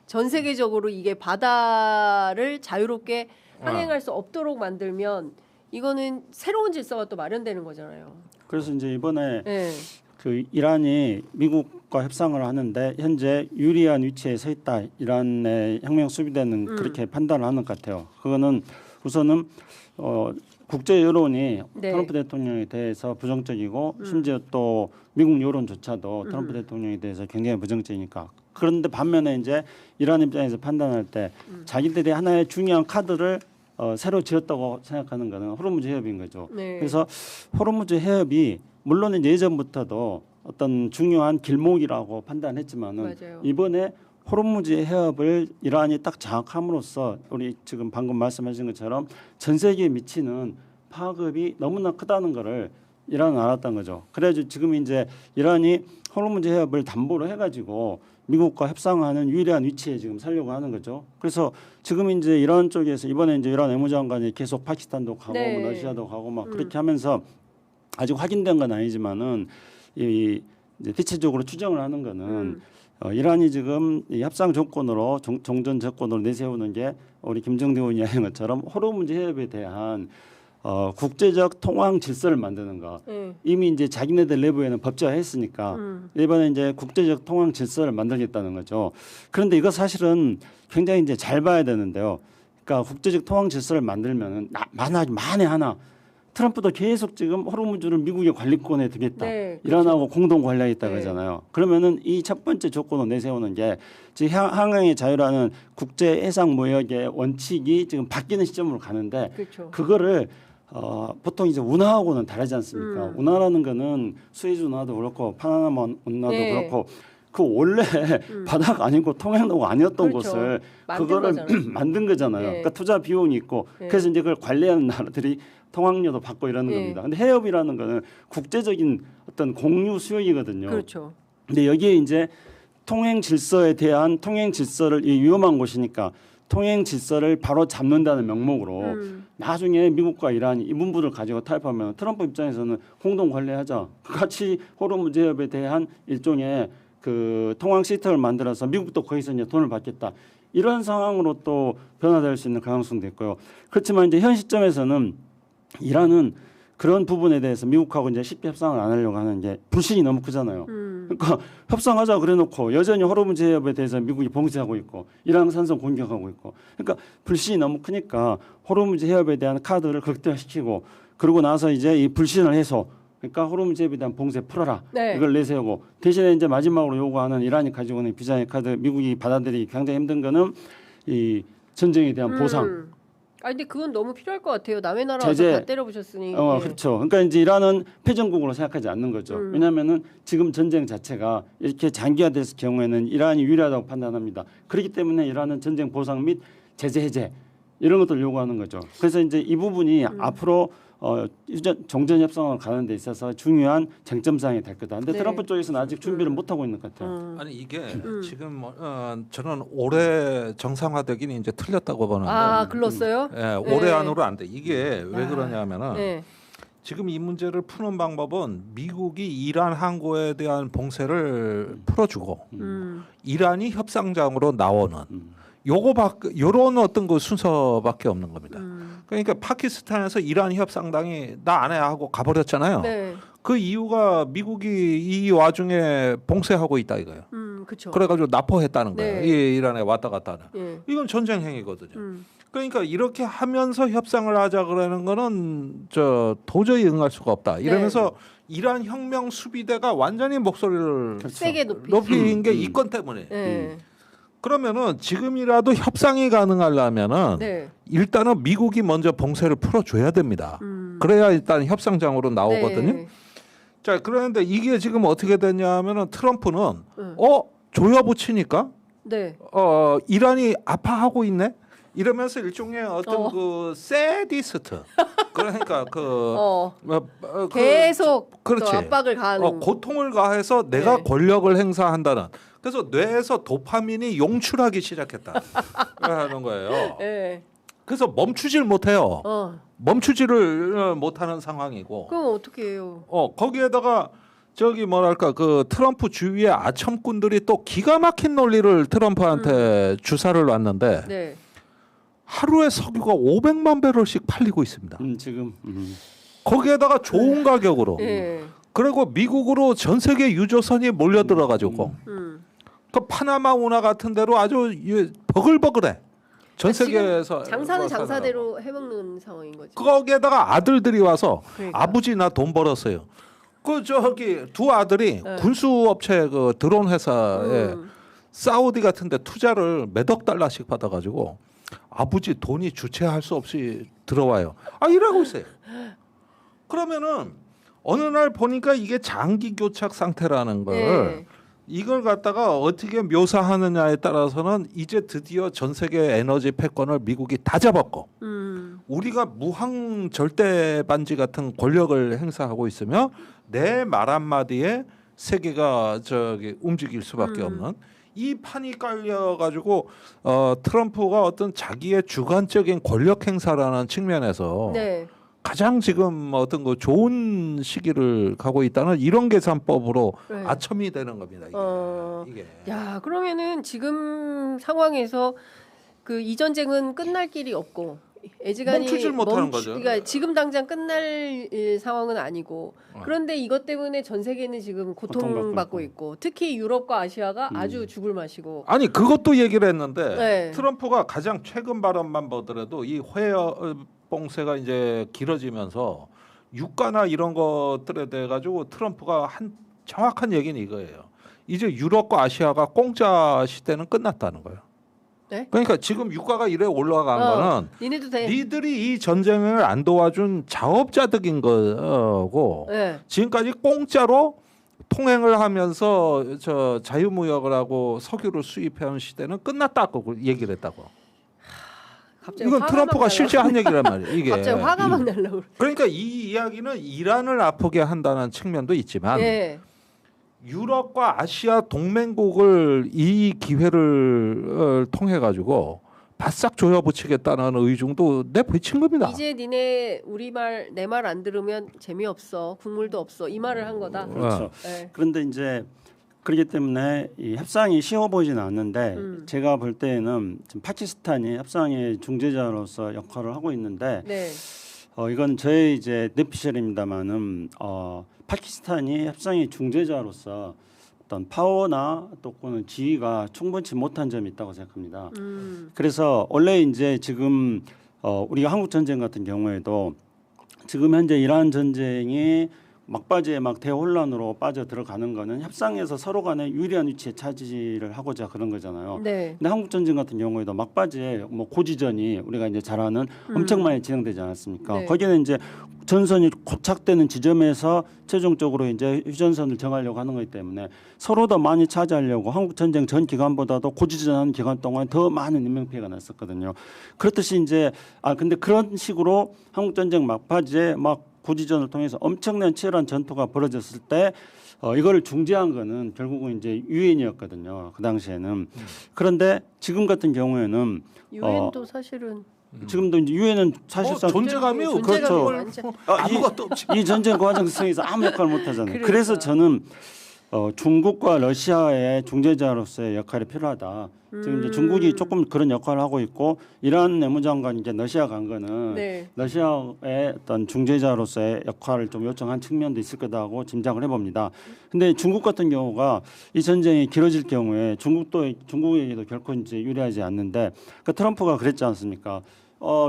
전 세계적으로 이게 바다를 자유롭게 항행할 수 없도록 만들면 이거는 새로운 질서가 또 마련되는 거잖아요. 그래서 이제 이번에 그 이란이 미국과 협상을 하는데 현재 유리한 위치에 서 있다. 이란의 혁명 수비대는 그렇게 판단을 하는 것 같아요. 그거는 우선은 국제 여론이 트럼프 대통령에 대해서 부정적이고 심지어 또 미국 여론조차도 트럼프 대통령에 대해서 굉장히 부정적이니까. 그런데 반면에 이제 이란 입장에서 판단할 때 자기들이 하나의 중요한 카드를 새로 지었다고 생각하는 것은 호르무즈 해협인 거죠. 그래서 호르무즈 해협이 물론 예전부터도 어떤 중요한 길목이라고 판단했지만은 이번에 호르무즈 해협을 이란이 딱 장악함으로써 우리 지금 방금 말씀하신 것처럼 전 세계에 미치는 파급이 너무나 크다는 것을 이란은 알았던 거죠. 그래가지고 지금 이제 이란이 호르무즈 해협을 담보로 해가지고 미국과 협상하는 유일한 위치에 지금 살려고 하는 거죠. 그래서 지금 이제 이란 쪽에서 이번에 이제 이란 외무장관이 계속 파키스탄도 가고 뭐 러시아도 가고 막 그렇게 하면서 아직 확인된 건 아니지만은 이제 대체적으로 추정을 하는 거는 이란이 지금 이 협상 조건으로 종전 조건으로 내세우는 게 우리 김정대 의원이 이야기한 것처럼 호르무즈 해협에 대한 국제적 통항 질서를 만드는 거. 이미 이제 자기네들 내부에는 법제화했으니까 이번에 이제 국제적 통항 질서를 만들겠다는 거죠. 그런데 이거 사실은 굉장히 이제 잘 봐야 되는데요. 그러니까 국제적 통항 질서를 만들면은 만에 하나 트럼프도 계속 지금 호르무즈를 미국의 관리권에 두겠다. 이란하고 공동 관리하겠다 그러잖아요. 그러면은 이 첫 번째 조건을 내세우는 게 지금 항행의 자유라는 국제 해상 무역의 원칙이 지금 바뀌는 시점으로 가는데 그거를 보통 이제 운하하고는 다르지 않습니까? 운하라는 거는 스웨즈 운하도 그렇고 파나마 운하도 그렇고 그 원래 바다가 아니고 통행로가 아니었던 곳을 그거를 만든 거잖아요. 그러니까 투자 비용이 있고 그래서 이제 그걸 관리하는 나라들이 통항료도 받고 이러는 겁니다. 근데 해협이라는 거는 국제적인 어떤 공유 수역이거든요. 근데 여기에 이제 통행 질서에 대한 통행 질서를 이 위험한 곳이니까 통행 질서를 바로 잡는다는 명목으로 나중에 미국과 이란이 이 문부를 가지고 타협하면 트럼프 입장에서는 공동 관리하자. 같이 호르무즈 해협에 대한 일종의 그 통항 시스템을 만들어서 미국도 거기서 이제 돈을 받겠다. 이런 상황으로 또 변화될 수 있는 가능성도 있고요. 그렇지만 이제 현 시점에서는 이란은 그런 부분에 대해서 미국하고 이제 쉽게 협상을 안 하려고 하는 게 불신이 너무 크잖아요. 그러니까 협상하자 그래놓고 여전히 호르무즈 해협에 대해서 미국이 봉쇄하고 있고 이란 산성 공격하고 있고 그러니까 불신이 너무 크니까 호르무즈 해협에 대한 카드를 극대화시키고 그러고 나서 이제 이 불신을 해소 그러니까 호르무즈 해협에 대한 봉쇄 풀어라 이걸 내세우고 대신에 이제 마지막으로 요구하는 이란이 가지고 있는 비자의 카드 미국이 받아들이기 굉장히 힘든 거는 이 전쟁에 대한 보상 아 근데 그건 너무 필요할 것 같아요. 남의 나라 와서 제재- 다 때려부셨으니. 예. 그렇죠. 그러니까 이제 이란은 패전국으로 생각하지 않는 거죠. 왜냐하면은 지금 전쟁 자체가 이렇게 장기화됐을 경우에는 이란이 유리하다고 판단합니다. 그렇기 때문에 이란은 전쟁 보상 및 제재 해제 이런 것들 요구하는 거죠. 그래서 이제 이 부분이 앞으로 종전 협상을 가는 데 있어서 중요한 쟁점 사항이 될 거다. 근데 네. 트럼프 쪽에서는 아직 준비를 못 하고 있는 것 같아요. 아니 이게 지금 저는 올해 정상화되기는 이제 틀렸다고 보는데. 아 글렀어요? 예, 올해 안으로 안 돼. 이게 왜 그러냐면은 네. 지금 이 문제를 푸는 방법은 미국이 이란 항구에 대한 봉쇄를 풀어주고 이란이 협상장으로 나오는 요런 어떤 그 순서밖에 없는 겁니다. 그러니까 파키스탄에서 이란 협상당이 나 안 해 하고 가버렸잖아요. 네. 그 이유가 미국이 이 와중에 봉쇄하고 있다 이거예요. 그렇죠. 그래가지고 납포했다는 거예요. 네. 이 이란에 왔다 갔다 하는. 예. 이건 전쟁 행위거든요. 그러니까 이렇게 하면서 협상을 하자 그러는 거는 저 도저히 응할 수가 없다. 이러면서 이란 혁명 수비대가 완전히 목소리를 세게 높인 게 이 건 때문에. 네. 그러면은 지금이라도 협상이 가능하려면은 네. 일단은 미국이 먼저 봉쇄를 풀어줘야 됩니다. 그래야 일단 협상장으로 나오거든요. 네. 자 그런데 이게 지금 어떻게 됐냐면은 트럼프는 조여 붙이니까 네. 이란이 아파하고 있네. 이러면서 일종의 어떤 그 세디스트 그러니까 계속 그렇지. 또 압박을 가하는 고통을 가해서 내가 네. 권력을 행사한다는 그래서 뇌에서 도파민이 용출하기 시작했다 하는 거예요. 네. 그래서 멈추질 못해요. 멈추지를 못하는 상황이고. 그럼 어떻게 해요? 거기에다가 저기 뭐랄까 그 트럼프 주위의 아첨꾼들이 또 기가 막힌 논리를 트럼프한테 주사를 놨는데 네. 하루에 석유가 500만 배럴씩 팔리고 있습니다. 지금 거기에다가 좋은 가격으로. 네. 그리고 미국으로 전 세계 유조선이 몰려들어 가지고 그 파나마 운하 같은 데로 아주 버글버글해. 전 세계에서 장사는 장사대로 해먹는 상황인 거죠. 거기에다가 아들들이 와서 그러니까. 아버지 나 돈 벌었어요. 그 저기 두 아들이 군수업체 그 드론 회사에 사우디 같은데 투자를 몇억 달러씩 받아가지고 아버지 돈이 주체할 수 없이 들어와요. 이러고 있어요. 그러면은 어느 날 보니까 이게 장기 교착 상태라는 걸 네. 이걸 갖다가 어떻게 묘사하느냐에 따라서는 이제 드디어 전 세계 에너지 패권을 미국이 다 잡았고 우리가 무항 절대 반지 같은 권력을 행사하고 있으며 내 말 한마디에 세계가 저기 움직일 수밖에 없는 이 판이 깔려 가지고 트럼프가 어떤 자기의 주관적인 권력 행사라는 측면에서 네. 가장 지금 어떤 그 좋은 시기를 가고 있다는 이런 계산법으로 네. 아첨이 되는 겁니다. 이게. 야 그러면은 지금 상황에서 그 이 전쟁은 끝날 길이 없고 애지간히 멈추질 못하는 거죠. 그러니까 지금 당장 끝날 상황은 아니고 그런데 이것 때문에 전 세계는 지금 고통받고 있고 특히 유럽과 아시아가 아주 죽을 맛이고 아니 그것도 얘기를 했는데 네. 트럼프가 가장 최근 발언만 보더라도 이 회어 봉쇄가 이제 길어지면서 유가나 이런 것들에 대해 가지고 트럼프가 한 정확한 얘기는 이거예요. 이제 유럽과 아시아가 공짜 시대는 끝났다는 거예요. 네? 그러니까 지금 유가가 이래 올라간 거는 니네도 돼. 니들이 이 전쟁을 안 도와준 자업자득인 거고 네. 지금까지 공짜로 통행을 하면서 저 자유무역을 하고 석유를 수입해온 시대는 끝났다고 얘기를 했다고. 갑자기 이건 화가 트럼프가 막 실제 한 얘기란 말이에요. 이게. 갑자기 화가 막 날라고. 그러니까 이 이야기는 이란을 아프게 한다는 측면도 있지만 네. 유럽과 아시아 동맹국을 이 기회를 통해 가지고 바싹 조여붙이겠다는 의중도 내비친 겁니다. 이제 니네 우리 말 내 말 안 들으면 재미없어 국물도 없어 이 말을 한 거다. 그렇죠. 네. 그런데 이제 그렇기 때문에 이 협상이 쉬워 보이지는 않는데 제가 볼 때에는 지금 파키스탄이 협상의 중재자로서 역할을 하고 있는데 네. 이건 저의 이제 뇌피셜입니다만은 파키스탄이 협상의 중재자로서 어떤 파워나 또는 지위가 충분치 못한 점이 있다고 생각합니다. 그래서 원래 이제 지금 우리가 한국 전쟁 같은 경우에도 지금 현재 이란 전쟁이 막바지에 막 대혼란으로 빠져 들어가는 거는 협상에서 서로 간에 유리한 위치에 차지를 하고자 그런 거잖아요. 네. 근데 한국 전쟁 같은 경우에도 막바지에 뭐 고지전이 우리가 이제 잘 아는 엄청 많이 진행되지 않았습니까? 네. 거기는 이제 전선이 고착되는 지점에서 최종적으로 이제 휴전선을 정하려고 하는 거기 때문에 서로 더 많이 차지하려고 한국 전쟁 전 기간보다도 고지전하는 기간 동안 더 많은 인명 피해가 났었거든요. 그렇듯이 이제 근데 그런 식으로 한국 전쟁 막바지에 막 고지전을 통해서 엄청난 치열한 전투가 벌어졌을 때 이거를 중재한 거는 결국은 이제 유엔이었거든요. 그 당시에는. 그런데 지금 같은 경우에는 유엔도 사실은 지금도 이제 유엔은 사실상 존재감이요. 그렇죠. 아무것도 없지. 이 전쟁 과정에서 아무 역할을 못 하잖아요. 그러니까. 그래서 저는 중국과 러시아의 중재자로서의 역할이 필요하다. 지금 이제 중국이 조금 그런 역할을 하고 있고 이란 내무장관이 이제 러시아 간 거는 네. 러시아의 어떤 중재자로서의 역할을 좀 요청한 측면도 있을 거다고 짐작을 해봅니다. 근데 중국 같은 경우가 이 전쟁이 길어질 경우에 중국에게도 결코 이제 유리하지 않는데 그 트럼프가 그랬지 않습니까?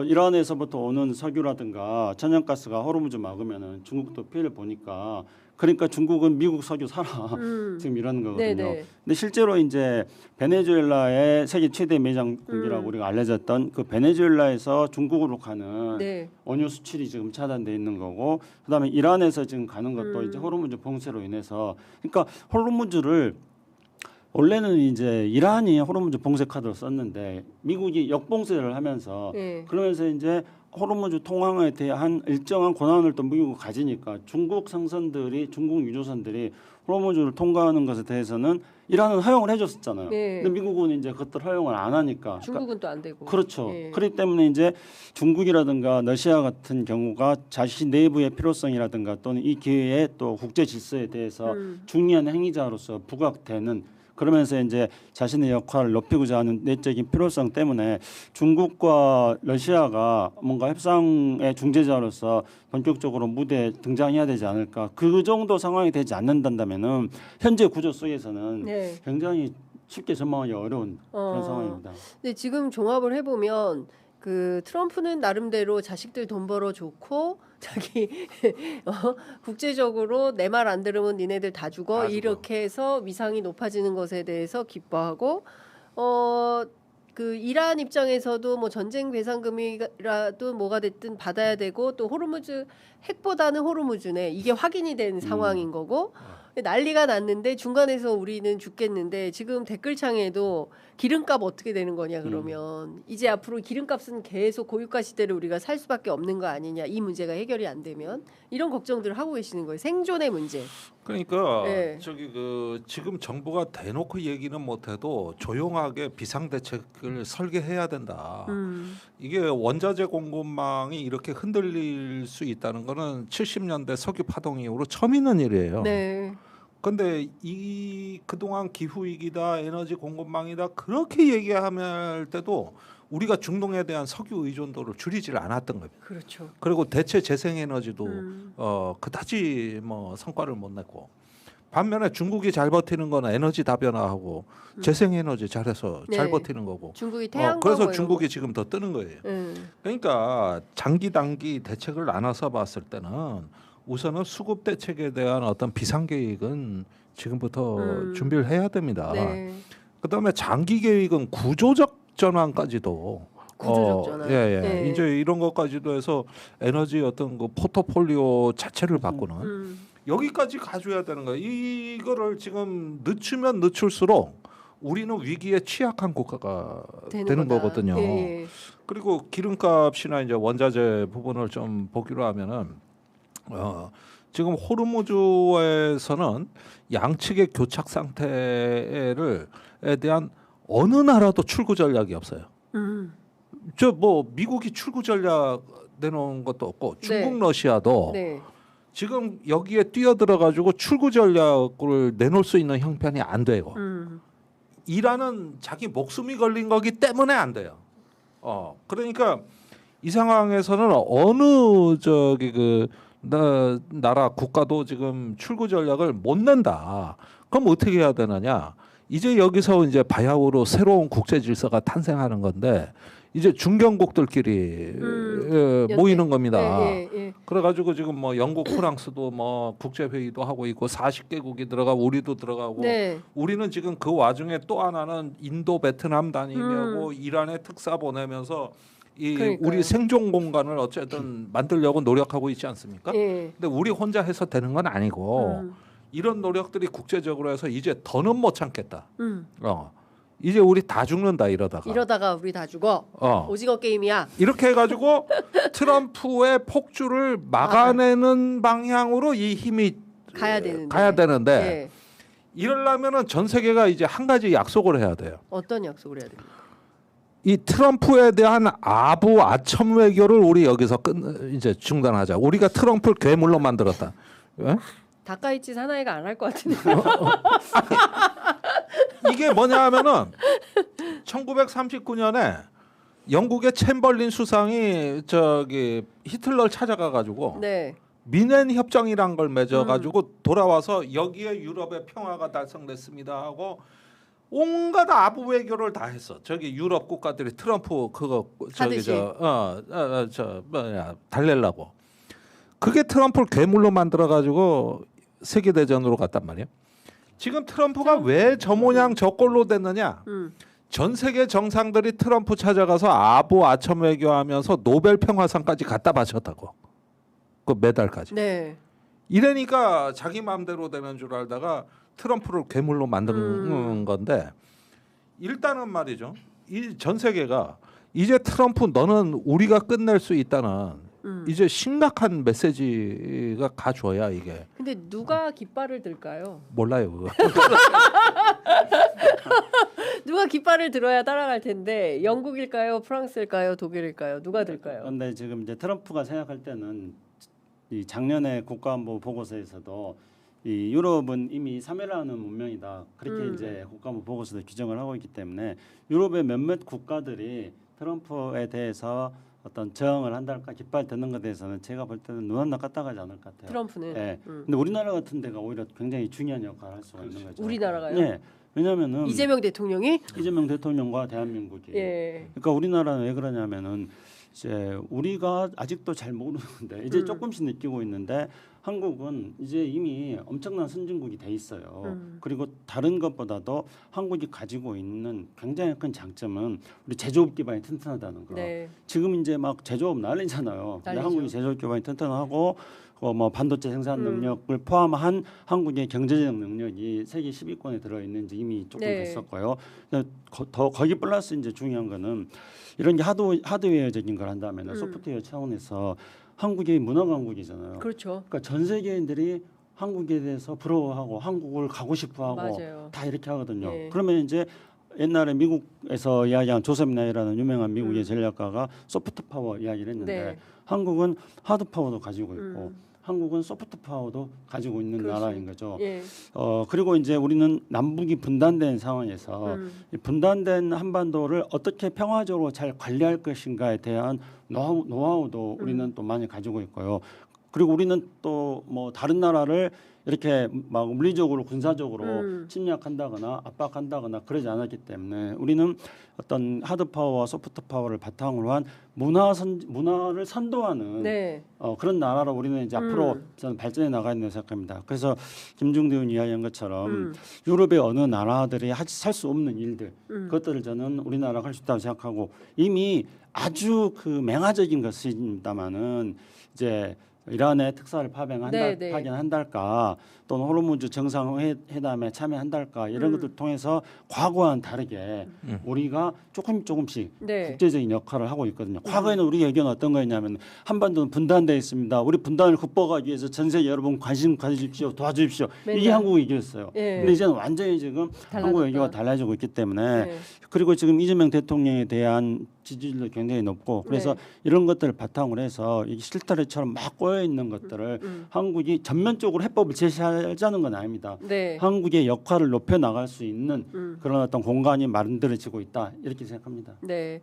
이란에서부터 오는 석유라든가 천연가스가 호르무즈 막으면은 중국도 피해를 보니까 그러니까 중국은 미국 석유 사라 지금 이러는 거거든요. 네네. 근데 실제로 이제 베네수엘라의 세계 최대 매장국이라고 우리가 알려졌던 그 베네수엘라에서 중국으로 가는 네. 원유 수출이 지금 차단돼 있는 거고, 그다음에 이란에서 지금 가는 것도 이제 호르무즈 봉쇄로 인해서, 그러니까 호르무즈를 원래는 이제 이란이 호르무즈 봉쇄 카드를 썼는데 미국이 역봉쇄를 하면서 네. 그러면서 이제 호르무즈 통항에 대한 일정한 권한을 또 미국이 가지니까 중국 상선들이 중국 유조선들이 호르무즈를 통과하는 것에 대해서는 이란은 허용을 해줬었잖아요. 네. 근데 미국은 이제 그것들 허용을 안 하니까. 중국은 또 안 되고. 그렇죠. 네. 그렇기 때문에 이제 중국이라든가 러시아 같은 경우가 자신 내부의 필요성이라든가 또는 이 기회에 또 국제 질서에 대해서 중요한 행위자로서 부각되는, 그러면서 이제 자신의 역할을 높이고자 하는 내적인 필요성 때문에 중국과 러시아가 뭔가 협상의 중재자로서 본격적으로 무대에 등장해야 되지 않을까. 그 정도 상황이 되지 않는다면은 현재 구조 속에서는 네. 굉장히 쉽게 전망하기 어려운 그런 상황입니다. 근데 지금 종합을 해보면 그 트럼프는 나름대로 자식들 돈 벌어 좋고 자기 국제적으로 내 말 안 들으면 니네들 다 죽어 이렇게 해서 위상이 높아지는 것에 대해서 기뻐하고 그 이란 입장에서도 뭐 전쟁 배상금이라도 뭐가 됐든 받아야 되고 또 호르무즈 핵보다는 호르무즈네 이게 확인이 된 상황인 거고 난리가 났는데 중간에서 우리는 죽겠는데 지금 댓글창에도 기름값 어떻게 되는 거냐 그러면 이제 앞으로 기름값은 계속 고유가 시대를 우리가 살 수밖에 없는 거 아니냐, 이 문제가 해결이 안 되면 이런 걱정들을 하고 계시는 거예요. 생존의 문제. 그러니까 네. 지금 정부가 대놓고 얘기는 못해도 조용하게 비상대책을 설계해야 된다. 이게 원자재 공급망이 이렇게 흔들릴 수 있다는 거는 70년대 석유 파동 이후로 처음 있는 일이에요. 네. 근데 이 그동안 기후 위기다, 에너지 공급망이다 그렇게 얘기할 때도 우리가 중동에 대한 석유 의존도를 줄이질 않았던 겁니다. 그렇죠. 그리고 대체 재생에너지도 그다지 뭐 성과를 못 냈고, 반면에 중국이 잘 버티는 거는 에너지 다변화하고 재생에너지 잘해서 잘 네. 버티는 거고. 중국이 태양광 그래서 뭐 이런 중국이 거. 지금 더 뜨는 거예요. 그러니까 장기 단기 대책을 나눠서 봤을 때는 우선은 수급 대책에 대한 어떤 비상 계획은 지금부터 준비를 해야 됩니다. 네. 그다음에 장기 계획은 구조적 전환까지도 구조적 전환. 네. 이제 이런 것까지도 해서 에너지 어떤 그 포트폴리오 자체를 바꾸는 여기까지 가져야 되는 거예요. 이거를 지금 늦추면 늦출수록 우리는 위기에 취약한 국가가 되는 거거든요. 예. 그리고 기름값이나 이제 원자재 부분을 좀 보기로 하면은 지금 호르무즈에서는 양측의 교착 상태를 에 대한 어느 나라도 출구 전략이 없어요. 저 뭐 미국이 출구 전략 내놓은 것도 없고 중국, 네. 러시아도 네. 지금 여기에 뛰어들어 가지고 출구 전략을 내놓을 수 있는 형편이 안 되고 이란은 자기 목숨이 걸린 거기 때문에 안 돼요. 그러니까 이 상황에서는 어느 나라 국가도 지금 출구 전략을 못 낸다. 그럼 어떻게 해야 되느냐? 이제 여기서 이제 바야흐로 새로운 국제 질서가 탄생하는 건데 이제 중견국들끼리 모이는 겁니다. 그래가지고 지금 뭐 영국, 프랑스도 뭐 국제 회의도 하고 있고 40개국이 들어가고 우리도 들어가고 네. 우리는 지금 그 와중에 또 하나는 인도, 베트남 다니고 이란에 특사 보내면서 이 그러니까요. 우리 생존 공간을 어쨌든 만들려고 노력하고 있지 않습니까? 예. 근데 우리 혼자 해서 되는 건 아니고 이런 노력들이 국제적으로 해서 이제 더는 못 참겠다. 이제 우리 다 죽는다 이러다가 우리 다 죽어. 오징어 게임이야. 이렇게 해가지고 트럼프의 폭주를 막아내는 방향으로 이 힘이 가야 되는데 예. 이러려면은 전 세계가 이제 한 가지 약속을 해야 돼요. 어떤 약속을 해야 됩니까? 이 트럼프에 대한 아부 아첨 외교를 우리 여기서 이제 중단하자. 우리가 트럼프를 괴물로 만들었다. 예? 닭가이치 사나이가 안 할 것 같은데. 이게 뭐냐 하면은 1939년에 영국의 챔벌린 수상이 저기 히틀러를 찾아가 가지고 네. 미넨 협정이란 걸 맺어 가지고 돌아와서 여기에 유럽의 평화가 달성됐습니다 하고 온갖 아부 외교를 다 했어. 저기 유럽 국가들이 트럼프 그거 저기 달래려고. 그게 트럼프를 괴물로 만들어 가지고 세계 대전으로 갔단 말이야. 지금 트럼프가 왜 저 모양 저 꼴로 됐느냐? 전 세계 정상들이 트럼프 찾아가서 아부 아첨 외교하면서 노벨 평화상까지 갖다 바쳤다고. 그 메달까지. 네. 이러니까 자기 마음대로 되는 줄 알다가 트럼프를 괴물로 만드는 건데 일단은 말이죠. 이 전 세계가 이제 트럼프 너는 우리가 끝낼 수 있다는 이제 심각한 메시지가 가줘야 이게. 근데 누가 깃발을 들까요? 몰라요 그거. 누가 깃발을 들어야 따라갈 텐데 영국일까요? 프랑스일까요? 독일일까요? 누가 들까요? 그런데 지금 이제 트럼프가 생각할 때는 이 작년에 국가안보 보고서에서도 이 유럽은 이미 사멸하는 문명이다. 그렇게 이제 국가안보 보고서도 규정을 하고 있기 때문에 유럽의 몇몇 국가들이 트럼프에 대해서 어떤 저항을 한달까 깃발 드는 것에 대해서는 제가 볼 때는 눈 하나 까딱하지 않을 것 같아요. 트럼프는. 네. 근데 우리나라 같은 데가 오히려 굉장히 중요한 역할을 할 수가 있는 거죠. 우리나라가요? 네. 왜냐하면은 이재명 대통령이 이재명 대통령과 대한민국이. 예. 그러니까 우리나라는 왜 그러냐면은 이제 우리가 아직도 잘 모르는데 이제 조금씩 느끼고 있는데 한국은 이제 이미 엄청난 선진국이 돼 있어요. 그리고 다른 것보다도 한국이 가지고 있는 굉장히 큰 장점은 우리 제조업 기반이 튼튼하다는 거. 네. 지금 이제 막 제조업 난리잖아요. 근데 한국이 제조업 기반이 튼튼하고 뭐 반도체 생산 능력을 포함한 한국의 경제적 능력이 세계 10위권에 들어 있는지 이미 조금 됐었고요. 거기 플러스 이제 중요한 거는 이런 게 하드웨어적인 걸 한다면 소프트웨어 차원에서 한국이 문화 강국이잖아요. 그렇죠. 그러니까 전 세계인들이 한국에 대해서 부러워하고 한국을 가고 싶어하고 맞아요. 다 이렇게 하거든요. 네. 그러면 이제 옛날에 미국에서 이야기한 조셉 나이라는 유명한 미국의 전략가가 소프트 파워 이야기를 했는데 한국은 하드 파워도 가지고 있고 한국은 소프트 파워도 가지고 있는 나라인 거죠. 예. 그리고 이제 우리는 남북이 분단된 상황에서 이 분단된 한반도를 어떻게 평화적으로 잘 관리할 것인가에 대한 노하우도 우리는 또 많이 가지고 있고요. 그리고 우리는 또 뭐 다른 나라를 이렇게 막 물리적으로 군사적으로 침략한다거나 압박한다거나 그러지 않았기 때문에 우리는 어떤 하드 파워와 소프트 파워를 바탕으로 한 문화를 선도하는 그런 나라로 우리는 이제 앞으로 저는 발전해 나가야 된다고 생각합니다. 그래서 김중대 의원이 이야기한 것처럼 유럽의 어느 나라들이 살 수 없는 일들 그것들을 저는 우리나라가 할 수 있다고 생각하고 이미 아주 그 맹화적인 것입니다마는 이제 이란의 특사를 파견한달까 또는 호르무즈 정상회담에 참여한달까 이런 것들 통해서 과거와는 다르게 우리가 조금씩 국제적인 역할을 하고 있거든요. 과거에는 우리 의견은 어떤 거였냐면 한반도는 분단되어 있습니다. 우리 분단을 극복하기 위해서 전 세계 여러분 관심 가지십시오. 도와주십시오. 이게 한국 의견이었어요. 근데 이제는 완전히 지금 한국 의견가 달라지고 있기 때문에 그리고 지금 이재명 대통령에 대한 지지율도 굉장히 높고 그래서 이런 것들을 바탕으로 해서 이 실타래처럼 막 꼬여 있는 것들을 한국이 전면적으로 해법을 제시하자는 건 아닙니다. 한국의 역할을 높여 나갈 수 있는 그런 어떤 공간이 만들어지고 있다 이렇게 생각합니다. 네.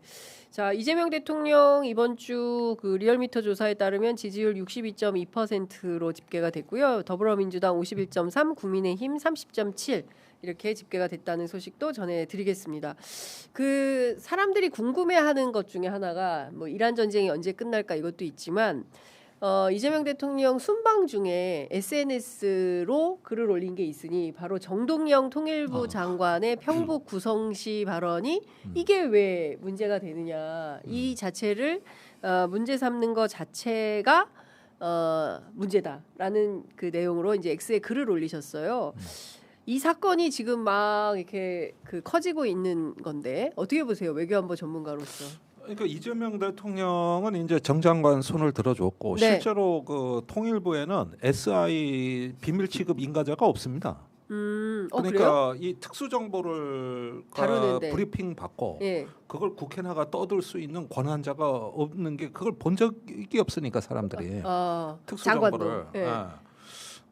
자, 이재명 대통령 이번 주 그 리얼미터 조사에 따르면 지지율 62.2%로 집계가 됐고요. 더불어민주당 51.3, 국민의힘 30.7 이렇게 집계가 됐다는 소식도 전해드리겠습니다. 그 사람들이 궁금해하는 것 중에 하나가 뭐 이란 전쟁이 언제 끝날까 이것도 있지만 이재명 대통령 순방 중에 SNS로 글을 올린 게 있으니 바로 정동영 통일부 장관의 평북 구성시 발언이 이게 왜 문제가 되느냐 이 자체를 문제 삼는 것 자체가 문제다라는 그 내용으로 이제 X에 글을 올리셨어요. 이 사건이 지금 막 이렇게 그 커지고 있는 건데 어떻게 보세요? 외교안보 전문가로서. 그러니까 이재명 대통령은 이제 정 장관 손을 들어줬고 네. 실제로 그 통일부에는 SI 비밀 취급 인가자가 없습니다. 그래요? 그러니까 이 특수 정보를 다루는데. 브리핑 받고 예. 그걸 국회 나가 떠들 수 있는 권한자가 없는 게 그걸 본 적이 없으니까 사람들이 특수 장관도. 정보를 예.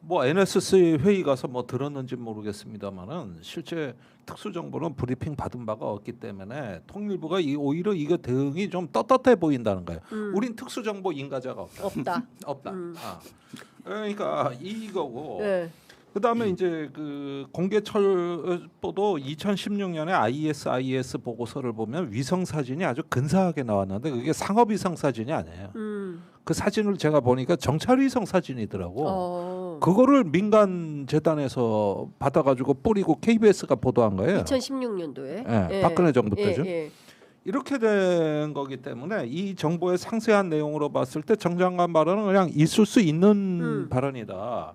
뭐 NSC 회의 가서 뭐 들었는지 모르겠습니다만은 실제 특수 정보는 브리핑 받은 바가 없기 때문에 통일부가 오히려 이거 대응이 좀 떳떳해 보인다는 거예요. 우린 특수 정보 인가자가 없다. 없다. 그러니까 이거고. 네. 그다음에 이제 그 공개철보도 2016년에 IS 보고서를 보면 위성 사진이 아주 근사하게 나왔는데 그게 상업 위성 사진이 아니에요. 그 사진을 제가 보니까 정찰 위성 사진이더라고. 그거를 민간 재단에서 받아가지고 뿌리고 KBS가 보도한 거예요. 2016년도에. 예, 박근혜 정부 때죠. 예. 이렇게 된 거기 때문에 이 정보의 상세한 내용으로 봤을 때 정 장관 발언은 그냥 있을 수 있는 발언이다.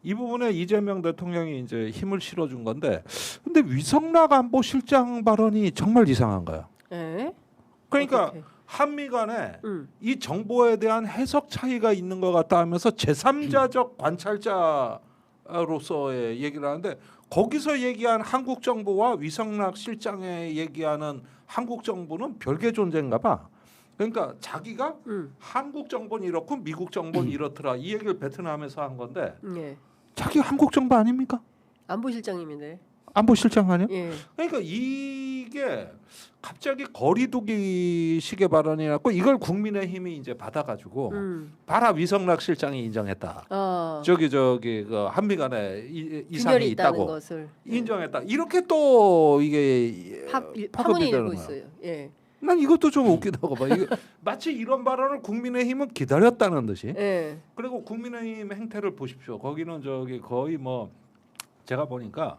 이 부분에 이재명 대통령이 이제 힘을 실어준 건데, 근데 위성락 안보실장 발언이 정말 이상한 거야. 예? 그러니까 어떻게? 한미 간에 이 정보에 대한 해석 차이가 있는 것 같다 하면서 제3자적 관찰자로서의 얘기를 하는데 거기서 얘기한 한국 정부와 위성락 실장에 얘기하는 한국 정부는 별개 존재인가 봐. 그러니까 자기가 한국 정부는 이렇고 미국 정부는 이렇더라 이 얘기를 베트남에서 한 건데 예. 자기 한국 정부 아닙니까? 안보실장님인데. 안보실장 아니야? 예. 그러니까 이게 갑자기 거리두기 식의 발언이라고 이걸 국민의힘이 이제 받아가지고 봐라 위성락 실장이 인정했다. 저기 그 한미 간에 이상이 있다고 것을 인정했다. 이렇게 또 이게 파문이 되는 일고 거야. 있어요. 예. 난 이것도 좀 웃기다고 봐. 이게 마치 이런 발언을 국민의힘은 기다렸다는 듯이. 예. 그리고 국민의힘 행태를 보십시오. 거기는 저기 거의 뭐 제가 보니까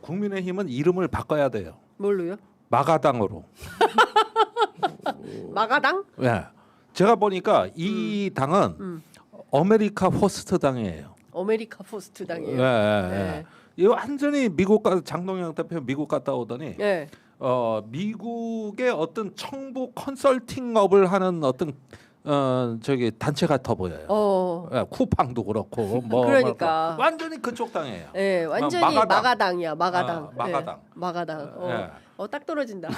국민의힘은 이름을 바꿔야 돼요. 뭘로요? 마가당으로. 마가당? 네. 제가 보니까 이 당은 아메리카 포스트 당이에요. 아메리카 포스트 당이에요. 네. 이 완전히 미국 장동영 대표 미국 갔다 오더니 예. 미국의 어떤 청부 컨설팅업을 하는 어떤 저기 단체 같아 보여요. 예, 쿠팡도 그렇고 뭐 그러니까 완전히 그쪽 당이에요. 예, 완전히 마가당이야. 마가당. 마가당. 예, 마가당. 예. 딱 떨어진다.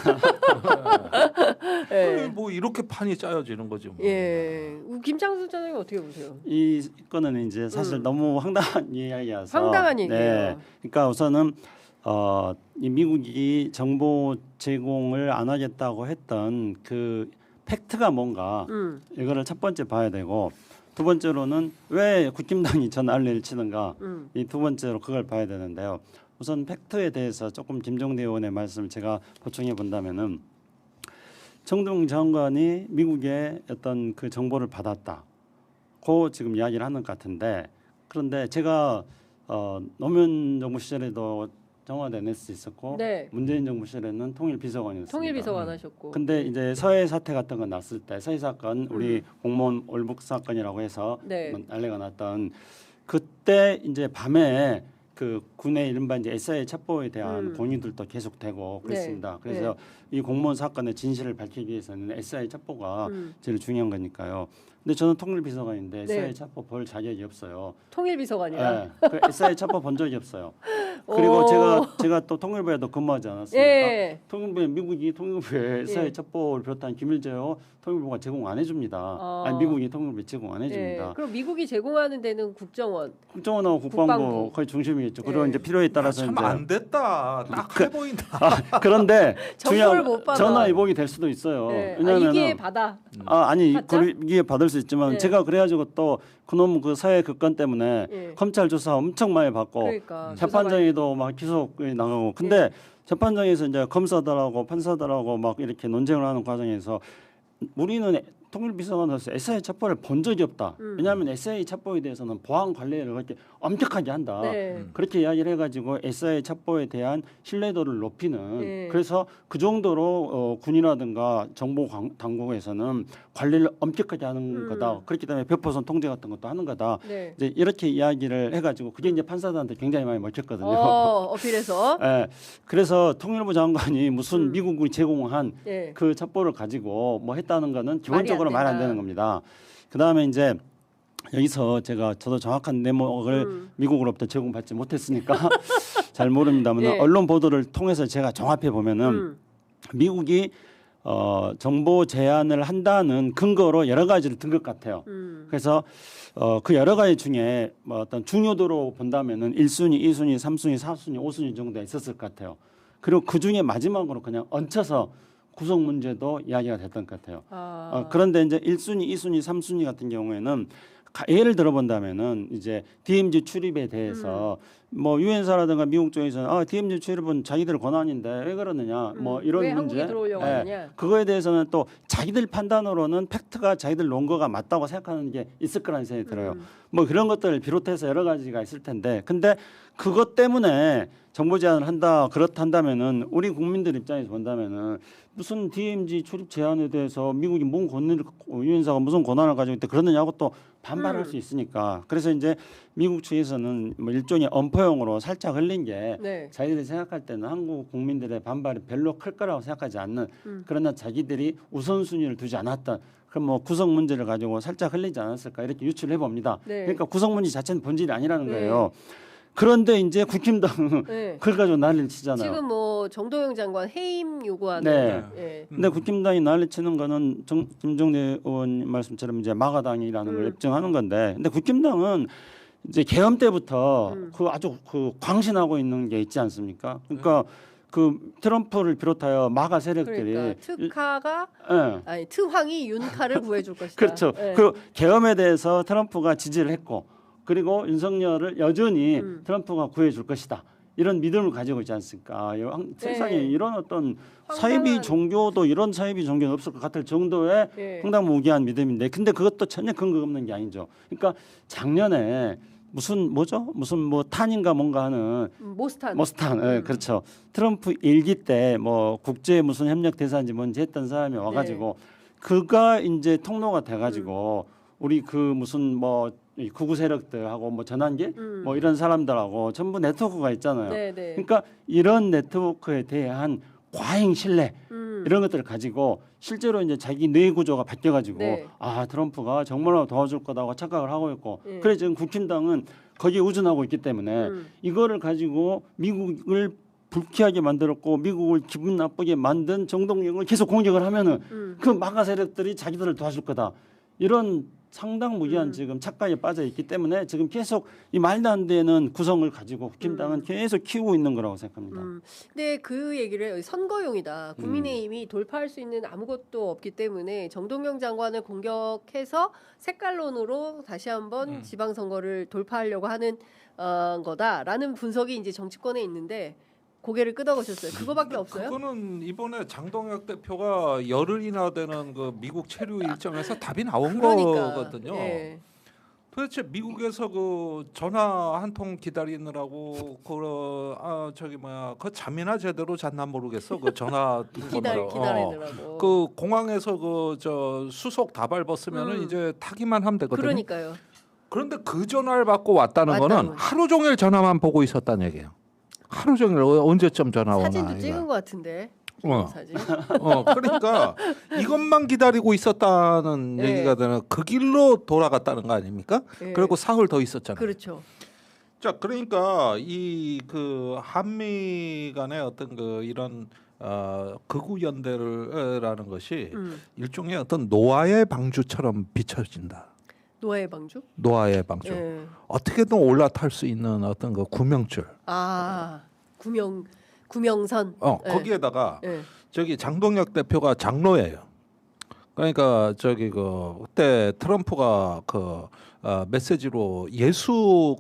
예. 뭐 이렇게 판이 짜여지는 거지 뭐. 예. 김창수 전장님 어떻게 보세요? 이 건은 이제 사실 너무 황당한 이야기여서. 황당한 얘기예요. 네. 그러니까 우선은 이 미국이 정보 제공을 안 하겠다고 했던 그 팩트가 뭔가 이거를 첫 번째 봐야 되고 두 번째로는 왜 국힘당이 전알레를 치는가 이 두 번째로 그걸 봐야 되는데요. 우선 팩트에 대해서 조금 김종대 의원의 말씀을 제가 보충해 본다면은 정동 장관이 미국의 어떤 그 정보를 받았다고 지금 이야기를 하는 것 같은데 그런데 제가 노무현 정부 시절에도 청와대 NS 있었고 네. 문재인 정부 시절에는 통일비서관이었습니다. 통일비서관 하셨고. 근데 이제 서해 사태 같은 거 났을 때 서해 사건 우리 공무원 올북 사건이라고 해서 네. 난리가 났던 그때 이제 밤에 그 군의 이른바 이제 SI 첩보에 대한 공유들도 계속되고 그랬습니다. 네. 그래서 이 공무원 사건의 진실을 밝히기 위해서는 SI 첩보가 제일 중요한 거니까요. 근데 저는 통일비서관인데 네. SI 첩보 볼 자격이 없어요. 통일비서관이라. 네, 그 SI 첩보 본 적이 없어요. 그리고 제가 또 통일부에도 근무하지 않았습니까? 예. 통일부에 미국이 통일부에 SI 첩보를 비롯한 기밀자료 통일부가 제공 안 해줍니다. 아니 미국이 통일부에 제공 안 해줍니다. 예. 그럼 미국이 제공하는 데는 국정원. 국정원하고 국방부 국방부. 거의 중심이겠죠. 그리고 예. 이제 필요에 따라서 참 이제 안 됐다. 딱해 보인다. 그런데 정보를 못 받아. 전화 위복이 될 수도 있어요. 예. 왜냐하면 이게 받아. 아니 받자? 이게 받을 수 수 있지만 네. 제가 그래가지고 또 그놈 그 사회 급건 때문에 예. 검찰 조사 엄청 많이 받고 그러니까 재판장에도 막 기소이 나가고 근데 예. 재판장에서 이제 검사들하고 판사들하고 막 이렇게 논쟁을 하는 과정에서 우리는 통일비서관으로서 SIA 첩보를 본 적이 없다. 왜냐하면 SIA 첩보에 대해서는 보안 관리를 그렇게 엄격하게 한다. 네. 그렇게 이야기를 해가지고 SIA 첩보에 대한 신뢰도를 높이는 네. 그래서 그 정도로 군이라든가 정보 당국에서는 관리를 엄격하게 하는 거다. 그렇기 때문에 100% 통제 같은 것도 하는 거다. 네. 이제 이렇게 이야기를 해가지고 그게 이제 판사들한테 굉장히 많이 먹혔거든요. 어필해서. 예, 그래서 통일부 장관이 무슨 미국이 제공한 예. 그 첩보를 가지고 뭐 했다는 거는 기본적으로 말 안 된다. 되는 겁니다. 그다음에 이제 여기서 저도 정확한 내목을 미국으로부터 제공받지 못했으니까 잘 모릅니다만 예. 언론 보도를 통해서 제가 종합해 보면은 미국이 정보 제한을 한다는 근거로 여러 가지를 든 것 같아요. 그래서 그 여러 가지 중에 뭐 어떤 중요도로 본다면은 1순위, 2순위, 3순위, 4순위, 5순위 정도 있었을 것 같아요. 그리고 그 중에 마지막으로 그냥 얹혀서 구성 문제도 이야기가 됐던 것 같아요. 그런데 이제 1순위, 2순위, 3순위 같은 경우에는 예를 들어본다면은 이제 DMZ 출입에 대해서 뭐 유엔사라든가 미국 쪽에서는 DMZ 출입은 자기들 권한인데 왜 그러느냐 뭐 이런 왜 문제. 한국에 들어오려고 하느냐. 그거에 대해서는 또 자기들 판단으로는 팩트가 자기들 논거가 맞다고 생각하는 게 있을 거라는 생각이 들어요. 뭐 그런 것들을 비롯해서 여러 가지가 있을 텐데 근데 그것 때문에 정보 제한을 한다 그렇단다면은 우리 국민들 입장에서 본다면은 무슨 DMZ 출입 제한에 대해서 미국이 뭔 권한을 유엔사가 무슨 권한을 가지고 있대 그러느냐고 또 반발할 수 있으니까 그래서 이제 미국 측에서는 뭐 일종의 엄포용으로 살짝 흘린 게 네. 자기들이 생각할 때는 한국 국민들의 반발이 별로 클 거라고 생각하지 않는 그러나 자기들이 우선순위를 두지 않았던 그럼 뭐 구성 문제를 가지고 살짝 흘리지 않았을까 이렇게 유추를 해봅니다. 네. 그러니까 구성 문제 자체는 본질이 아니라는 네. 거예요. 그런데 이제 국힘당은 네. 그걸 가지고 난리를 치잖아요. 지금 뭐 정도영 장관 해임 요구하는. 네. 예. 근데 국힘당이 난리치는 거는 김종대 의원 말씀처럼 이제 마가당이라는 걸 입증하는 건데, 근데 국힘당은 이제 개헌 때부터 그 아주 그 광신하고 있는 게 있지 않습니까? 그러니까 그 트럼프를 비롯하여 마가 세력들이 그러니까 특하가 예. 아니 트황이 윤카를 구해줄 것이다. 그렇죠. 예. 그리고 계엄에 대해서 트럼프가 지지를 했고, 그리고 윤석열을 여전히 트럼프가 구해줄 것이다. 이런 믿음을 가지고 있지 않습니까? 세상에 이런 어떤 사이비 종교도 이런 사이비 종교는 없을 것 같을 정도의 황당무계한 믿음인데, 근데 그것도 전혀 근거 없는 게 아니죠. 그러니까 작년에 무슨 뭐 탄인가 뭔가 하는 모스탄, 예, 그렇죠. 트럼프 일기 때 뭐 국제 무슨 협력 대사인지 뭔지 했던 사람이 와가지고 그가 이제 통로가 돼가지고 우리 그 무슨 뭐 구구 세력들하고 뭐 전환기 뭐 이런 사람들하고 전부 네트워크가 있잖아요. 네네. 그러니까 이런 네트워크에 대한 과잉 신뢰 이런 것들을 가지고 실제로 이제 자기 뇌 구조가 바뀌어가지고 트럼프가 정말로 도와줄 거다고 착각을 하고 있고 그래 지금 국힘당은 거기에 우준하고 있기 때문에 이거를 가지고 미국을 불쾌하게 만들었고 미국을 기분 나쁘게 만든 정동영을 계속 공격을 하면은 그 마가 세력들이 자기들을 도와줄 거다 이런 상당무계한 지금 착각에 빠져 있기 때문에 지금 계속 이 말도 안 되는 구성을 가지고 국힘당은 계속 키우고 있는 거라고 생각합니다. 근데 그 얘기를 선거용이다. 국민의힘이 돌파할 수 있는 아무것도 없기 때문에 정동영 장관을 공격해서 색깔론으로 다시 한번 지방선거를 돌파하려고 하는 거다라는 분석이 이제 정치권에 있는데 고개를 끄덕으셨어요. 그거밖에 없어요? 그거는 이번에 장동혁 대표가 열흘이나 되는 그 미국 체류 일정에서 답이 나온 거거든요. 예. 도대체 미국에서 그 전화 한 통 기다리느라고 그 잠이나 제대로 잤나 모르겠어. 그 전화 기다리느라고. 그 공항에서 그 수속 다 밟았으면은 이제 타기만 하면 되거든요. 그러니까요. 그런데 그 전화를 받고 왔다는 거는 하루 종일 전화만 보고 있었다는 얘기예요. 하루 종일 언제쯤 전화 오나. 사진도 찍은 것 같은데. 사진. 그러니까 이것만 기다리고 있었다는 얘기가 되는 그 길로 돌아갔다는 거 아닙니까? 그리고 사흘 더 있었잖아요. 그렇죠. 자, 그러니까 이 그 한미 간의 어떤 그 이런 극우 연대라는 것이 일종의 어떤 노아의 방주처럼 비춰진다. 노아의 방주? 노아의 방주. 어떻게든 올라탈 수 있는 어떤 그 구명줄. 구명선. 거기에다가 저기 장동혁 대표가 장로예요. 그러니까 저기 그때 트럼프가 메시지로 예수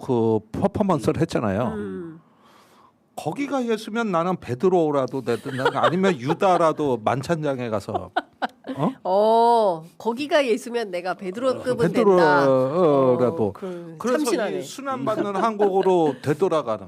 퍼포먼스를 했잖아요. 거기가 예수면 나는 베드로라도 되든 아니면 유다라도 만찬장에 가서 거기가 예수면 내가 베드로급은 된다. 베드로라도 그래서 참신하네. 이 순환 받는 한국으로 되돌아가는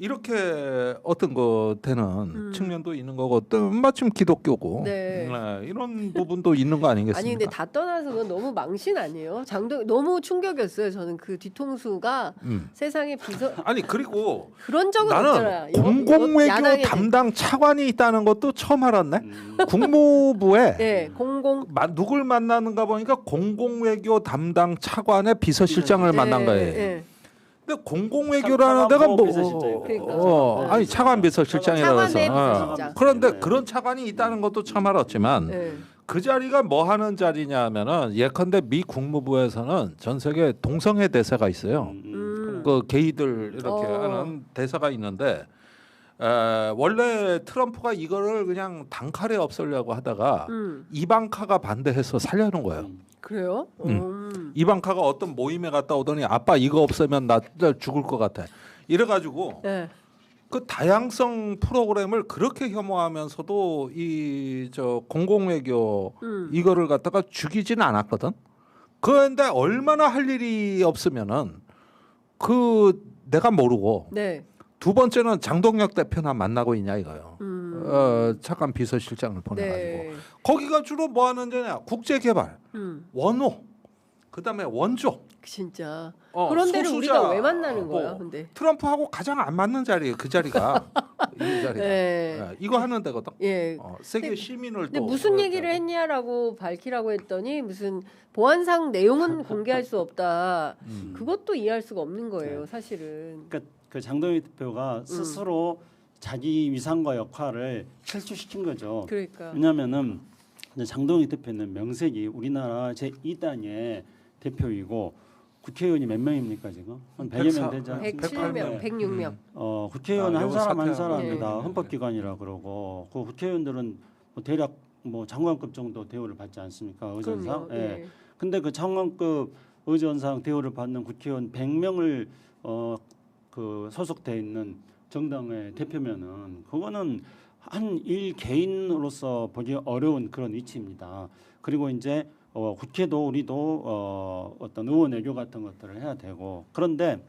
이렇게 어떤 거 되는 측면도 있는 거고 또 마침 기독교고 네. 이런 부분도 있는 거 아니겠습니까? 아니 근데 다 떠나서 그건 너무 망신 아니에요? 너무 충격이었어요. 저는 그 뒤통수가 세상에 아니 그리고 그런 적은 나는 없잖아요. 공공외교 야당에 담당 차관이 있다는 것도 처음 알았네. 국무부에 네, 누굴 만나는가 보니까 공공외교 담당 차관의 비서실장을 만난 거예요. 네. 근데 공공외교라는 데가 아니 차관 비서실장이라고 해서 비서실장. 그런데 그런 차관이 있다는 것도 처음 알았지만 그 자리가 뭐 하는 자리냐면은 예컨대 미 국무부에서는 전 세계 동성애 대사가 있어요. 그 게이들 이렇게 하는 대사가 있는데 원래 트럼프가 이거를 그냥 단칼에 없애려고 하다가 이방카가 반대해서 살려는 거예요. 그래요? 이방카가 어떤 모임에 갔다 오더니 아빠 이거 없애면 나 죽을 것 같아. 이래가지고 그 다양성 프로그램을 그렇게 혐오하면서도 이 공공외교 이거를 갖다가 죽이지는 않았거든. 그런데 얼마나 할 일이 없으면은 내가 모르고 두 번째는 장동혁 대표나 만나고 있냐 이거요. 잠깐 비서실장을 보내가지고 거기가 주로 뭐 하는 데냐 국제개발, 원호, 그다음에 원조. 진짜 그런 데를 우리가 왜 만나는 거야? 근데 트럼프하고 가장 안 맞는 자리예요. 그 자리가 이 자리가 이거 하는 데거든. 세계 시민을 근데 또 무슨 얘기를 했냐라고 밝히라고 했더니 무슨 보안상 내용은 공개할 수 없다. 그것도 이해할 수가 없는 거예요, 사실은. 그러니까 그 장동혁 대표가 스스로 자기 위상과 역할을 실추시킨 거죠. 그러니까. 왜냐하면은 장동혁 대표는 명색이 우리나라 제2당의 대표이고 국회의원이 몇 명입니까 지금? 한 100여 명 되지 않습니까? 107명, 106명. 국회의원 한 사람 한 사람이 네. 다 헌법기관이라 그러고 그 국회의원들은 뭐 대략 뭐 장관급 정도 대우를 받지 않습니까? 의전상. 예. 근데 그 장관급 의전상 대우를 받는 국회의원 100명을 소속돼 있는 정당의 대표면은 그거는 한 일 개인으로서 보기 어려운 그런 위치입니다. 그리고 이제 국회도 우리도 어떤 의원 외교 같은 것들을 해야 되고 그런데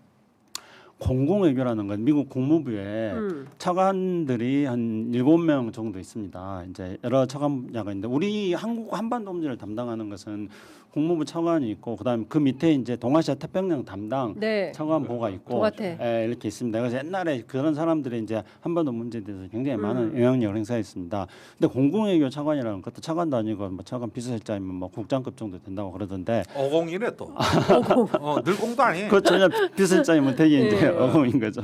공공외교라는 건 미국 국무부에 차관들이 한 7명 정도 있습니다. 이제 여러 차관자가 있는데 우리 한국 한반도 문제를 담당하는 것은 국무부 차관이 있고 그다음 그 밑에 이제 동아시아 태평양 담당 차관보가 있고 이렇게 있습니다. 그래서 옛날에 그런 사람들이 이제 한반도 문제에 대해서 굉장히 많은 영향력을 행사했습니다. 근데 공공외교 차관이라는 것도 차관도 아니고 뭐 차관 비서실장이면 뭐 국장급 정도 된다고 그러던데 50이래 또. 늘공도 아니에요. 그 전혀 비서실장이면 되게 이제 어금인 거죠.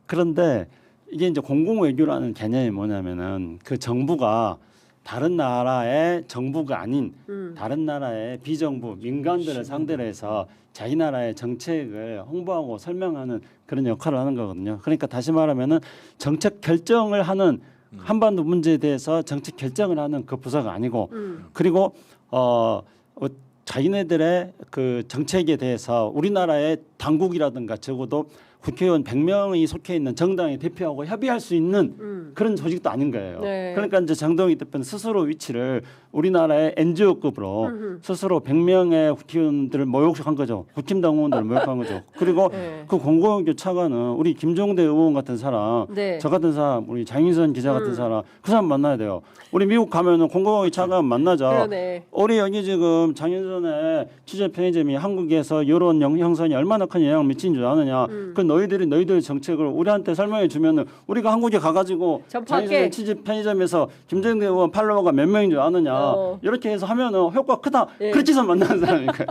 그런데 이게 이제 공공외교라는 개념이 뭐냐면은 그 정부가 다른 나라의 정부가 아닌 다른 나라의 비정부 민간들을 상대로 해서 자기 나라의 정책을 홍보하고 설명하는 그런 역할을 하는 거거든요. 그러니까 다시 말하면은 정책 결정을 하는 한반도 문제에 대해서 정책 결정을 하는 그 부서가 아니고 그리고 자기네들의 그 정책에 대해서 우리나라의 당국이라든가 적어도 국회의원 100명이 속해 있는 정당의 대표하고 협의할 수 있는 그런 조직도 아닌 거예요. 그러니까 이제 장동혁 대표는 스스로 위치를 우리나라의 NGO급으로 스스로 100명의 국회의원들을 모욕한 거죠. 국힘당 의원들을 모욕한 거죠. 그리고 그 공공외교 차관은 우리 김종대 의원 같은 사람, 저 같은 사람, 우리 장윤선 기자 같은 사람, 그 사람 만나야 돼요. 우리 미국 가면은 공공외교 차관 만나자. 우리 여기 지금 장윤선의 취재 편의점이 한국에서 여론 형성이 얼마나 큰 영향을 미치는 줄 아느냐. 그 너희들의 정책을 우리한테 설명해 주면은 우리가 한국에 가가지고 장윤선의 취재 편의점에서 김종대 의원 팔로워가 몇 명인 줄 아느냐. 이렇게 해서 하면은 효과 크다. 그렇게 해서 만나는 사람이니까요.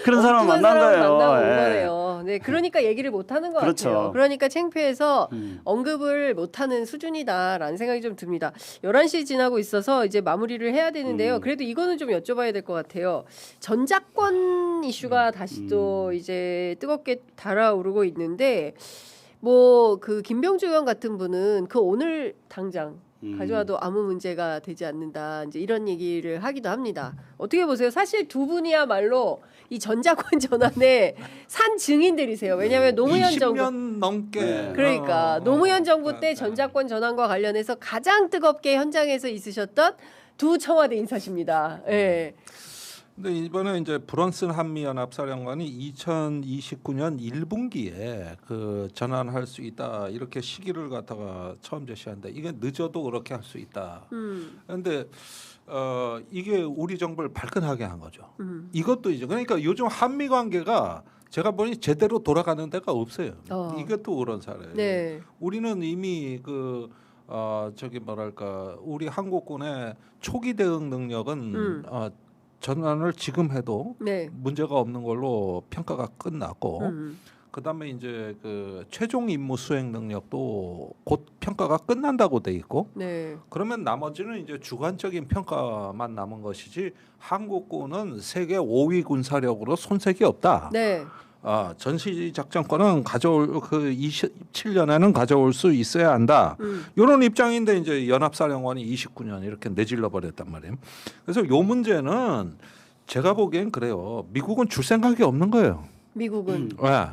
그런 사람 만난 거예요. 네, 그러니까 얘기를 못 하는 것 같아요. 그러니까 창피해서 언급을 못 하는 수준이다라는 생각이 좀 듭니다. 11시 지나고 있어서 이제 마무리를 해야 되는데요. 그래도 이거는 좀 여쭤봐야 될 것 같아요. 전작권 이슈가 다시 또 이제 뜨겁게 달아오르고 있는데 뭐 그 김병주 의원 같은 분은 그 오늘 당장 가져와도 아무 문제가 되지 않는다. 이제 이런 얘기를 하기도 합니다. 어떻게 보세요? 사실 두 분이야말로 이 전자권 전환의 산 증인들이세요. 왜냐하면 노무현 20년 정부 넘게 그러니까 노무현 정부 때 전자권 전환과 관련해서 가장 뜨겁게 현장에서 있으셨던 두 청와대 인사십니다. 예. 근데 이번에 이제 브런슨 한미연합사령관이 2029년 1분기에 그 전환할 수 있다 이렇게 시기를 갖다가 처음 제시한다. 이게 늦어도 그렇게 할 수 있다. 그런데 이게 우리 정부를 발끈하게 한 거죠. 이것도 이제 그러니까 요즘 한미 관계가 제가 보니 제대로 돌아가는 데가 없어요. 이것도 그런 사례예요. 네. 우리는 이미 저기 뭐랄까 우리 한국군의 초기 대응 능력은 전환을 지금 해도 네. 문제가 없는 걸로 평가가 끝났고 그다음에 이제 그 최종 임무 수행 능력도 곧 평가가 끝난다고 돼 있고 네. 그러면 나머지는 이제 주관적인 평가만 남은 것이지 한국군은 세계 5위 군사력으로 손색이 없다. 네. 전시 작전권은 가져올 그 27년에는 가져올 수 있어야 한다. 이런 입장인데 이제 연합사령관이 29년 이렇게 내질러 버렸단 말이에요. 그래서 요 문제는 제가 보기엔 그래요. 미국은 줄 생각이 없는 거예요. 미국은 왜?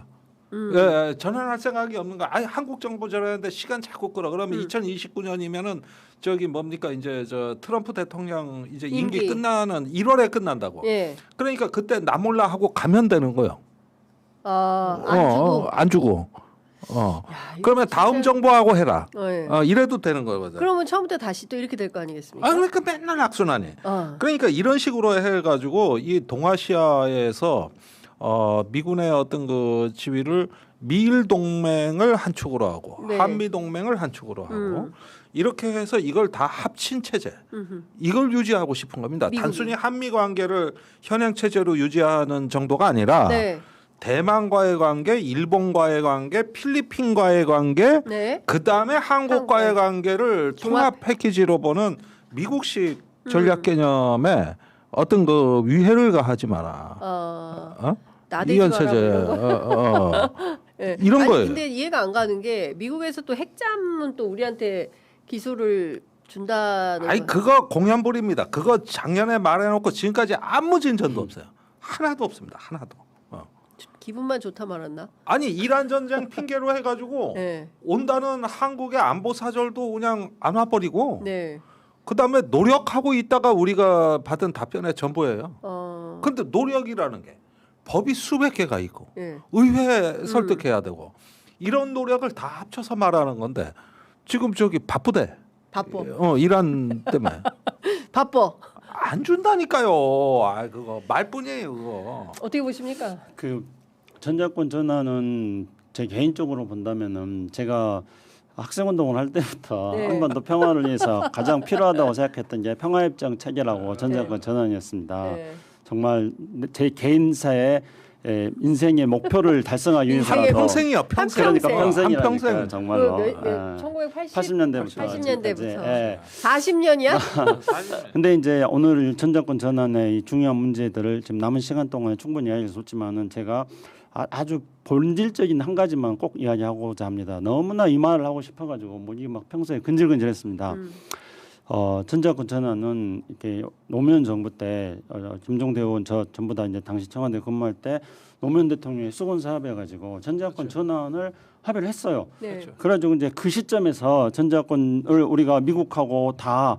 예, 전환할 생각이 없는 거. 아니 한국 정부 전환하는데 시간 자꾸 끌어. 그러면 2029년이면은 저기 뭡니까 이제 저 트럼프 대통령 이제 임기 끝나는 1월에 끝난다고. 예. 그러니까 그때 나 몰라 하고 가면 되는 거예요. 안 주고. 야, 진짜... 그러면 다음 정부하고 해라. 네. 이래도 되는 거거든. 그러면 처음부터 다시 또 이렇게 될 거 아니겠습니까? 그러니까 맨날 악순환이. 그러니까 이런 식으로 해가지고 이 동아시아에서 미군의 어떤 그 지위를 미일 동맹을 한 축으로 하고 네. 한미 동맹을 한 축으로 하고 이렇게 해서 이걸 다 합친 체제 이걸 유지하고 싶은 겁니다. 미국이. 단순히 한미 관계를 현행 체제로 유지하는 정도가 아니라. 네. 대만과의 관계, 일본과의 관계, 필리핀과의 관계, 네. 그 다음에 한국과의 관계를 통합 패키지로 보는 미국식 전략 개념에 어떤 그 위해를 가하지 마라. 이현 체제, 네. 이런 거예요. 근데 이해가 안 가는 게 미국에서 또 핵잠은 또 우리한테 기술을 준다는. 아니 그거 공연불입니다. 그거 작년에 말해놓고 지금까지 아무 진전도 없어요. 하나도 없습니다. 하나도. 기분만 좋다 말았나? 아니 이란 전쟁 핑계로 해가지고 네. 온다는 한국의 안보 사절도 그냥 안 와버리고 네. 그다음에 노력하고 있다가 우리가 받은 답변의 전부예요. 근데 노력이라는 게 법이 수백 개가 있고 네. 의회 설득해야 되고 이런 노력을 다 합쳐서 말하는 건데 지금 저기 바쁘대. 바빠. 이란 때문에. 바빠. 안 준다니까요. 그거 말뿐이에요. 그거. 어떻게 보십니까? 그 전자권 전환은 제 개인적으로 본다면은 제가 학생운동을 할 때부터 네. 한반도 평화를 위해서 가장 필요하다고 생각했던 게 평화협정 체결하고 전자권 네. 전환이었습니다. 네. 정말 제 개인사의 인생의 목표를 달성하기 위해서라도 평생이요. 평생. 그러니까 평생이라니까 평생. 정말로. 1980년대부터 40년이야? 근데 이제 오늘 전자권 전환의 이 중요한 문제들을 지금 남은 시간 동안에 충분히 이야기할 수 있지만은 제가 아주 본질적인 한 가지만 꼭 이야기하고자 합니다. 너무나 이 말을 하고 싶어가지고 목이 막 평소에 근질근질했습니다. 전자권 전환은 이렇게 노무현 정부 때 김종대 의원 저 전부 다 이제 당시 청와대 근무할 때 노무현 대통령이 수건 사업해가지고 전자권 그렇죠. 전환을 합의를 했어요. 네. 그렇죠. 그래가지고 이제 그 시점에서 전자권을 우리가 미국하고 다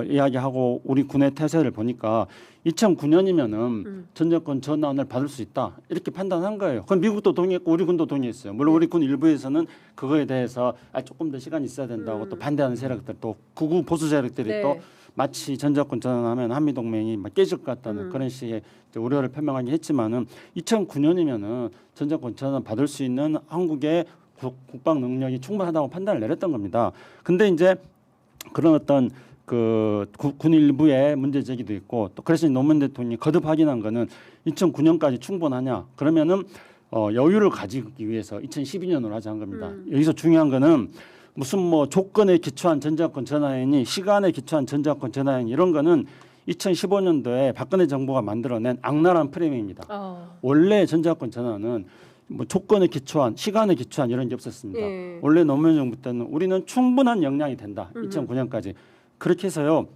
이야기하고 우리 군의 태세를 보니까 2009년이면은 전자권 전환을 받을 수 있다 이렇게 판단한 거예요. 그럼 미국도 동의했고 우리 군도 동의했어요. 물론 우리 군 일부에서는 그거에 대해서 조금 더 시간이 있어야 된다고 또 반대하는 세력들 또 극우 보수 세력들이 네. 또 마치 전자권 전환하면 한미 동맹이 막 깨질 것 같다는 그런 식의 우려를 표명하긴 했지만은 2009년이면은 전자권 전환 받을 수 있는 한국의 국방 능력이 충분하다고 판단을 내렸던 겁니다. 근데 이제 그런 어떤 그 군 일부의 문제 제기도 있고 또 그래서 노무현 대통령이 거듭 확인한 거는 2009년까지 충분하냐 그러면은 여유를 가지기 위해서 2012년으로 하자는 겁니다. 여기서 중요한 거는 무슨 뭐 조건에 기초한 전자권 전환이니 시간에 기초한 전자권 전환 이런 거는 2015년도에 박근혜 정부가 만들어낸 악랄한 프레임입니다. 원래 전자권 전환은 뭐 조건에 기초한 시간에 기초한 이런 게 없었습니다. 예. 원래 노무현 정부 때는 우리는 충분한 역량이 된다. 2009년까지 그렇게 해서요.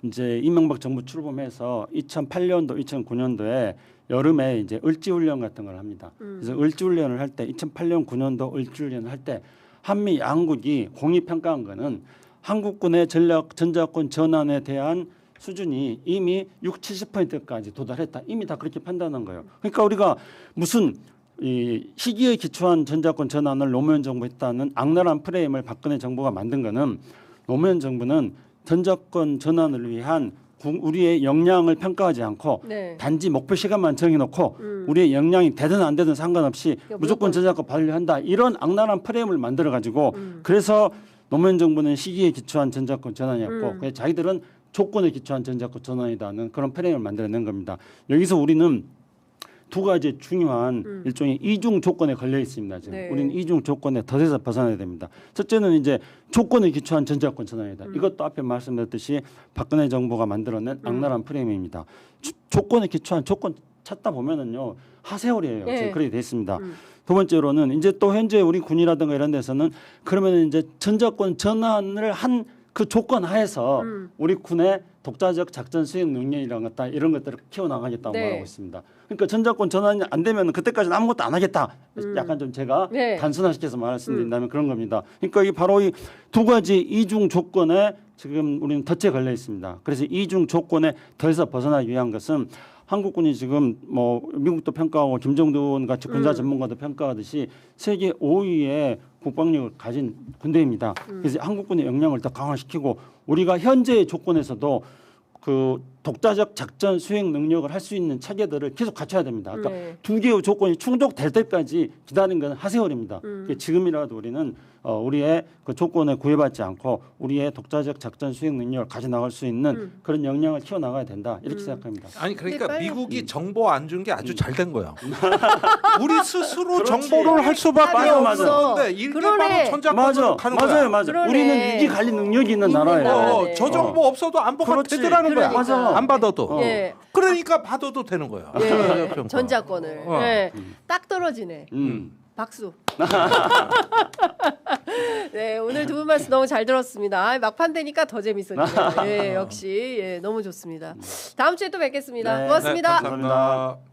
이제 이명박 정부 출범해서 2008년도, 2009년도에 여름에 이제 을지훈련 같은 걸 합니다. 그래서 을지훈련을 할 때 2008년, 9년도 을지훈련을 할 때 한미 양국이 공의 평가한 거는 한국군의 전자권 전환에 대한 수준이 이미 60~70%까지 도달했다. 이미 다 그렇게 판단한 거예요. 그러니까 우리가 무슨 이 시기에 기초한 전자권 전환을 노무현 정부 했다는 악랄한 프레임을 박근혜 정부가 만든 거는 노무현 정부는 전자권 전환을 위한 우리의 역량을 평가하지 않고 네. 단지 목표 시간만 정해놓고 우리의 역량이 되든 안 되든 상관없이 무조건 전자권 반려한다. 이런 악랄한 프레임을 만들어가지고 그래서 노무현 정부는 시기에 기초한 전자권 전환이었고 그래서 자기들은 조건에 기초한 전자권 전환이라는 그런 프레임을 만들어낸 겁니다. 여기서 우리는 두 가지 중요한 일종의 이중 조건에 걸려 있습니다. 지금 네. 우리는 이중 조건에 덧에서 벗어나야 됩니다. 첫째는 이제 조건에 기초한 전자권 전환이다. 이것도 앞에 말씀드렸듯이 박근혜 정부가 만들어낸 악랄한 프레임입니다. 조건에 기초한 조건 찾다 보면은요 하세월이에요. 네. 지금 그렇게 돼 있습니다. 두 번째로는 이제 또 현재 우리 군이라든가 이런 데서는 그러면 이제 전자권 전환을 한 그 조건 하에서 우리 군의 독자적 작전 수행 능력이라는 것다 이런 것들을 키워나가겠다고 네. 말하고 있습니다. 그러니까 전자권 전환이 안 되면 그때까지는 아무것도 안 하겠다. 약간 좀 제가 네. 단순화시켜서 말씀드린다면 그런 겁니다. 그러니까 이 바로 이 두 가지 이중 조건에 지금 우리는 덫에 걸려 있습니다. 그래서 이중 조건에 덫에서 벗어나기 위한 것은 한국군이 지금 뭐 미국도 평가하고 김정돈 같이 군사 전문가도 평가하듯이 세계 5위의 국방력을 가진 군대입니다. 그래서 한국군의 역량을 더 강화시키고 우리가 현재의 조건에서도 그 독자적 작전 수행 능력을 할 수 있는 체계들을 계속 갖춰야 됩니다. 그러니까 네. 두 개의 조건이 충족될 때까지 기다리는 건 하세월입니다. 그러니까 지금이라도 우리는 우리의 그 조건에 구애받지 않고 우리의 독자적 작전 수행 능력을 가져나갈 수 있는 그런 역량을 키워나가야 된다. 이렇게 생각합니다. 아니 그러니까 근데 미국이 정보 안 준 게 아주 잘 된 거야. 우리 스스로 그렇지. 정보를 할 수밖에 답이 없어. 없는데 이게 그러네. 바로 전자권으로 가는 거야. 맞아요. 그러네. 우리는 위기 관리 능력이 있는 나라예요. 나라네. 저 정보 없어도 안보가 그렇지. 되더라는 거야. 그러니까. 맞아. 안 받아도. 예. 그러니까 받아도 되는 거야. 예. 평가. 전자권을. 어. 예. 딱 떨어지네. 박수. 네, 오늘 두 분 말씀 너무 잘 들었습니다. 아, 막판 되니까 더 재밌었네요. 예, 역시 예, 너무 좋습니다. 다음 주에 또 뵙겠습니다. 네. 고맙습니다. 네, 감사합니다.